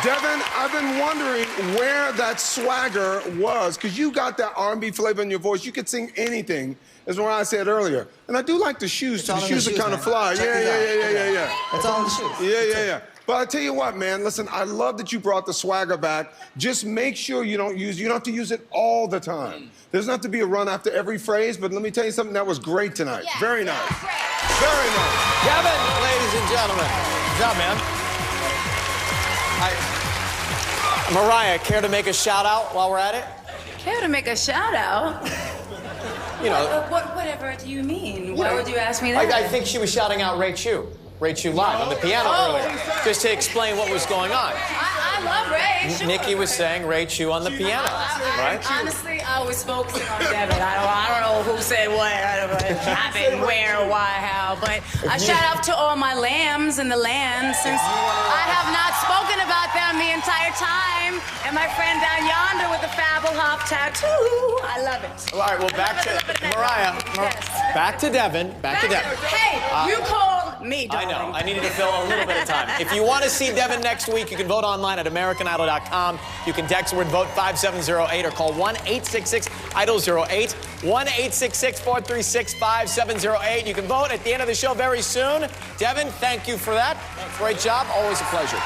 Devin, I've been wondering where that swagger was, because you got that R&B flavor in your voice. You could sing anything, as Mariah said earlier. And I do like the shoes, too. The shoes are kind of fly. Yeah. It's all in the shoes. Yeah. But I tell you what, man, listen, I love that you brought the swagger back. Just make sure you don't have to use it all the time. There's not to be a run after every phrase, but let me tell you something, that was great tonight. Yes, Very nice. Very nice. Devin, ladies and gentlemen. Good job, man. Mariah, care to make a shout out while we're at it? Care to make a shout out? You know. Whatever do you mean? Why would you ask me that? I think she was shouting out Ray Chu live on the piano earlier, just to explain what was going on. I love Ray. Sure. Nikki was saying Ray Chu on the piano, right? Honestly, I was focusing on Devin. I don't know who said what, happened, where, why, how, but a shout out to all my lambs in the land, since I have not spoken about them the entire time. And my friend down yonder with the Fabble Hop tattoo. I love it. All right, well, back to Mariah. Yes. Back to Devin. Back to Devin. Hey, you called me, darling. I know. I needed to fill a little bit of time. If you want to see Devin next week, you can vote online at AmericanIdol.com. You can text the word VOTE 5708 or call 1-866-IDOL-08, 1-866-436-5708. You can vote at the end of the show very soon. Devin, thank you for that. Great job. Always a pleasure.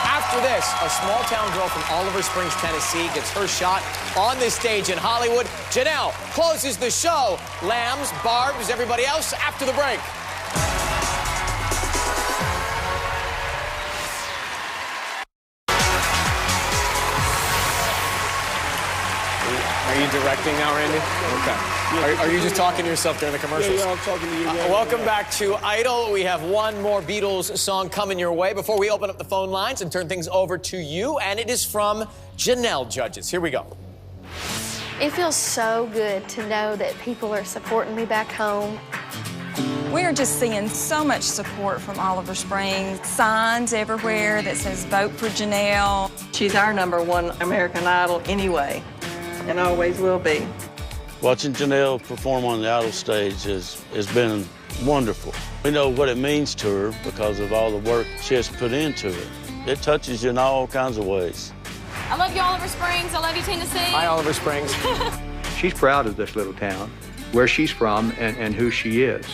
After this, a small-town girl from Oliver Springs, Tennessee, gets her shot on this stage in Hollywood. Janelle closes the show. Lambs, Barbs, everybody else, after the break. Are you directing now, Randy? Okay. Are you just talking to yourself during the commercials? Yeah, I'm talking to you. Welcome back to Idol. We have one more Beatles song coming your way before we open up the phone lines and turn things over to you, and it is from Janelle Judges. Here we go. It feels so good to know that people are supporting me back home. We're just seeing so much support from Oliver Springs. Signs everywhere that says vote for Janelle. She's our #1 American Idol anyway, and always will be. Watching Janelle perform on the Idol stage has been wonderful. We know what it means to her because of all the work she has put into it. It touches you in all kinds of ways. I love you, Oliver Springs. I love you, Tennessee. Hi, Oliver Springs. She's proud of this little town, where she's from and who she is,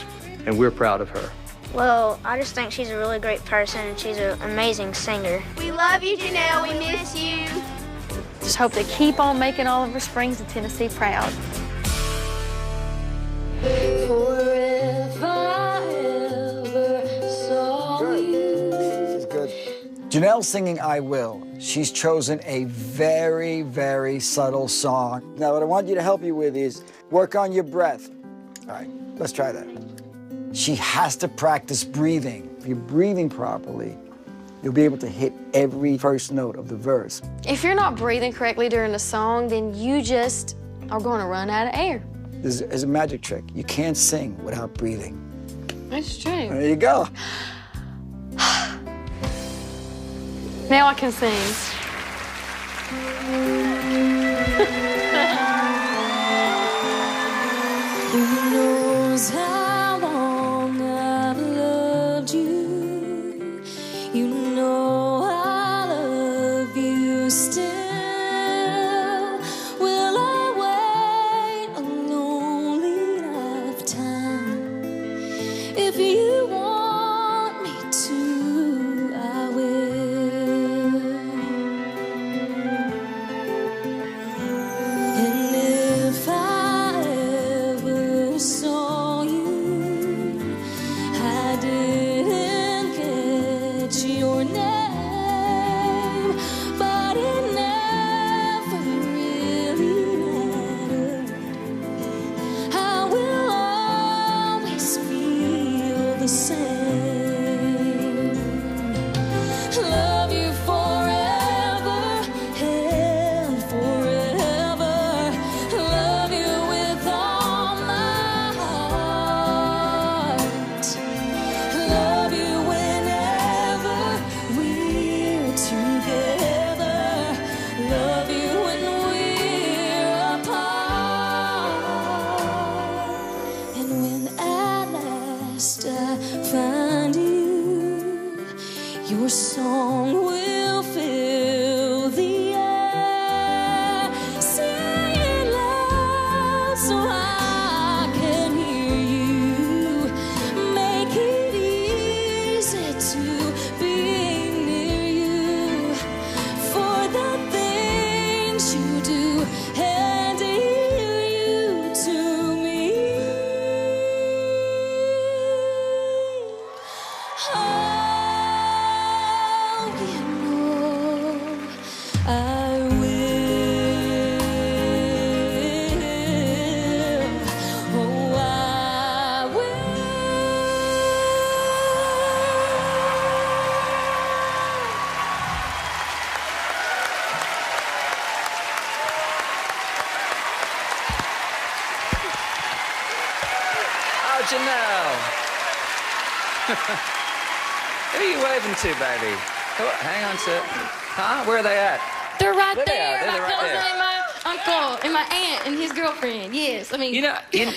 and we're proud of her. Well, I just think she's a really great person and she's an amazing singer. We love you, Janelle. We miss you. Just hope they keep on making Oliver Springs and Tennessee proud. Janelle singing I Will. She's chosen a very, very subtle song. Now, what I want you to help you with is work on your breath. All right, let's try that. She has to practice breathing. If you're breathing properly, you'll be able to hit every first note of the verse. If you're not breathing correctly during the song, then you just are going to run out of air. There's a magic trick. You can't sing without breathing. That's true. There you go. Now I can sing. Who knows how long I've loved you? You know I love you still. Will I wait a lonely lifetime? If you want me to, I will. And if I ever saw you, I didn't get your name, but it never really mattered. I will always feel the same. Love you forever and forever. Love you with all my heart. Love you whenever we're together. Love you when we're apart. And when at last I find you, your song will Wow, Janelle. Who are you waving to, baby? Oh, hang on, sir. Huh? Where are they at? They're right There they there. are. They're My right cousin there. and my uncle and my aunt and his girlfriend. Yes, I mean. You know, my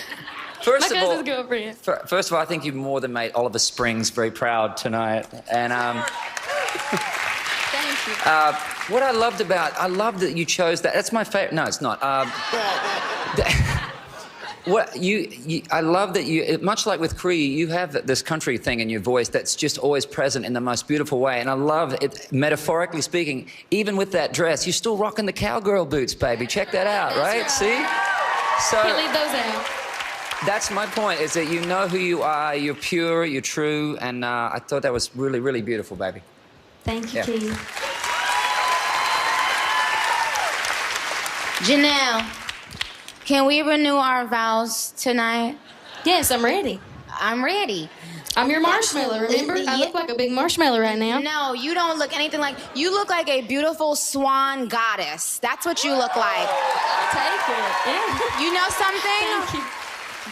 first of all, cousin's girlfriend. First of all, I think you've more than made Oliver Springs very proud tonight. And Thank you. what I loved I love that you chose that. That's my favorite. No, it's not. I love that you, much like with Cree, you have this country thing in your voice that's just always present in the most beautiful way. And I love it, metaphorically speaking, even with that dress, you're still rocking the cowgirl boots, baby. Check that out, right? See? So Can't leave those out. that's my point, is that you know who you are, you're pure, you're true, and I thought that was really, really beautiful, baby. Thank you, Yeah. Keith. Janelle, can we renew our vows tonight? Yes, I'm ready. I'm ready. I'm your marshmallow, remember? I look like a big marshmallow right now. No, you don't look anything like... You look like a beautiful swan goddess. That's what you look like. I'll take it. Yeah. You know something? Thank you.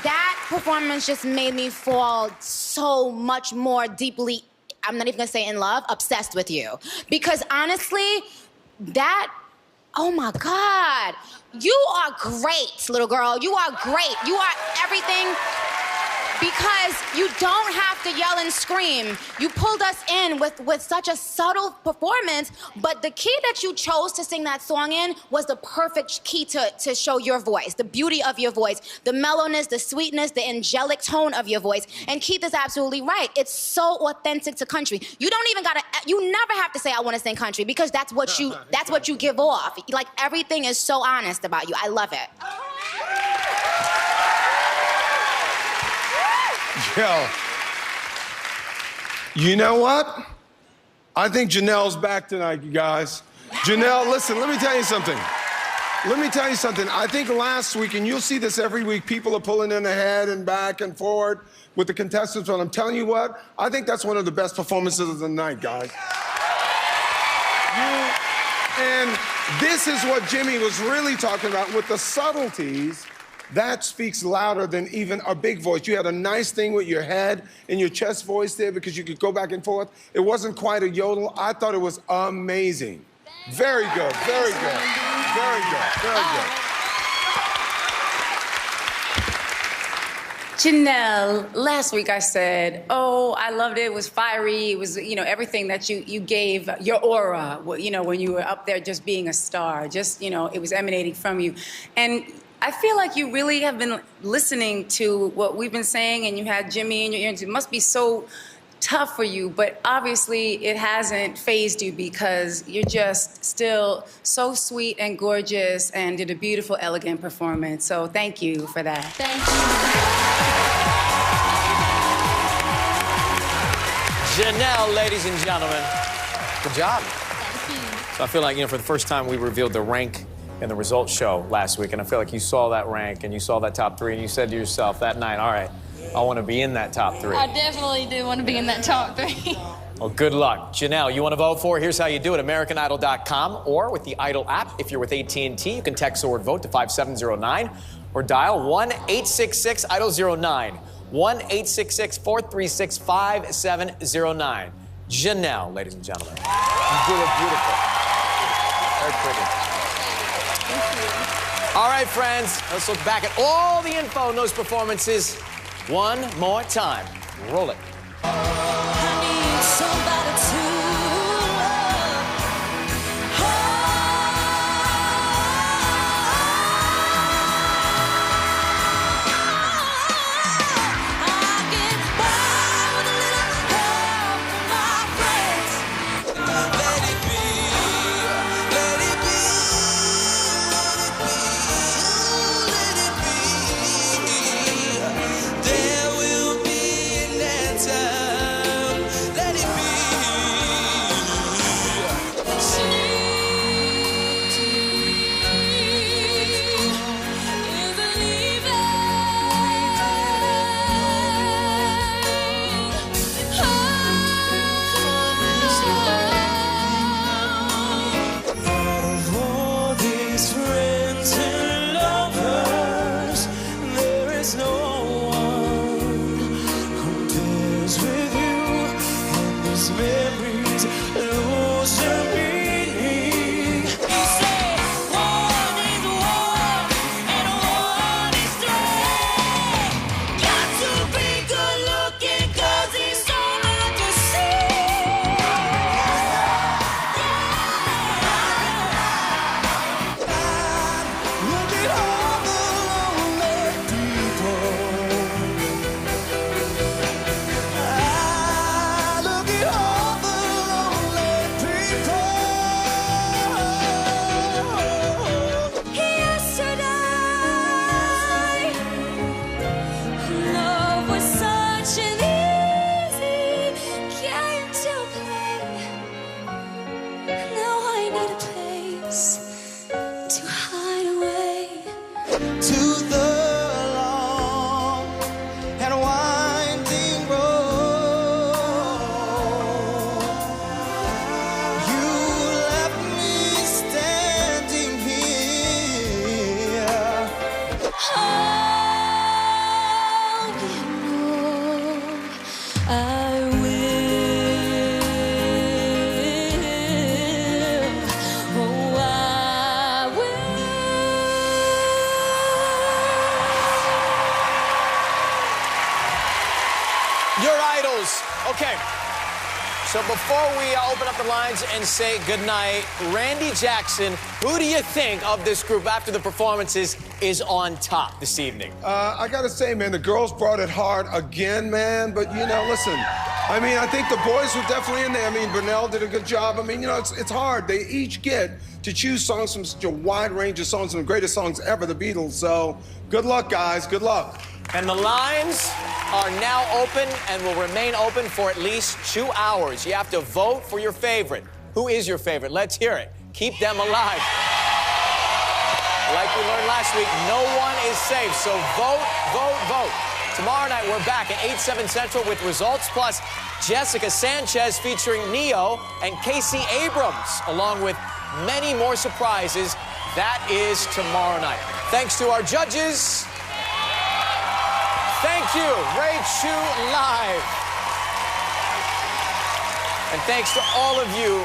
That performance just made me fall so much more deeply, I'm not even gonna say in love, obsessed with you. Because honestly, that... Oh my God. You are great, little girl. You are great. You are everything because you don't have to yell and scream. You pulled us in with such a subtle performance, but the key that you chose to sing that song in was the perfect key to show your voice, the beauty of your voice, the mellowness, the sweetness, the angelic tone of your voice. And Keith is absolutely right. It's so authentic to country. You don't even you never have to say, I want to sing country, because that's what you give off. Like, everything is so honest about you. I love it. Yo, you know what? I think Janelle's back tonight, you guys. Janelle, listen, let me tell you something. I think last week, and you'll see this every week, people are pulling in ahead and back and forward with the contestants, but I'm telling you what, I think that's one of the best performances of the night, guys. And this is what Jimmy was really talking about with the subtleties. That speaks louder than even a big voice. You had a nice thing with your head and your chest voice there because you could go back and forth. It wasn't quite a yodel. I thought it was amazing. Very good, very good, very good, very good. Janelle, last week I said, oh, I loved it. It was fiery. It was, everything that you gave, your aura, when you were up there just being a star, just, it was emanating from you. And I feel like you really have been listening to what we've been saying, and you had Jimmy in your ears. It must be so tough for you, but obviously it hasn't fazed you because you're just still so sweet and gorgeous and did a beautiful, elegant performance. So thank you for that. Thank you. Janelle, ladies and gentlemen, good job. Thank you. So I feel like, for the first time we revealed the rank in the results show last week, and I feel like you saw that rank and you saw that top three, and you said to yourself that night, all right, I want to be in that top three. I definitely do want to be in that top three. Well, good luck. Janelle, you want to vote for? Here's how you do it. AmericanIdol.com or with the Idol app. If you're with AT&T, you can text the word vote to 5709 or dial 1-866-IDOL-09. 1-866-436-5709. Janelle, ladies and gentlemen. You do look beautiful. Very pretty. All right, friends, let's look back at all the info in those performances one more time. Roll it. There will be an answer. Let it be. I will. Oh, I will. Your idols. Okay. So before we open up the lines and say goodnight, Randy Jackson, who do you think of this group after the performances is on top this evening? I gotta say, man, the girls brought it hard again, man. But, you know, listen, I mean, I think the boys were definitely in there. I mean, Burnell did a good job. I mean, you know, it's hard. They each get to choose songs from such a wide range of songs, some of the greatest songs ever, the Beatles. So good luck, guys. Good luck. And the lines are now open and will remain open for at least 2 hours. You have to vote for your favorite. Who is your favorite? Let's hear it. Keep them alive. Like we learned last week, no one is safe, so vote, vote, vote. Tomorrow night, we're back at 8, 7 Central with results, plus Jessica Sanchez featuring Neo and Casey Abrams, along with many more surprises. That is tomorrow night. Thanks to our judges. Thank you, Ray Chu Live. And thanks to all of you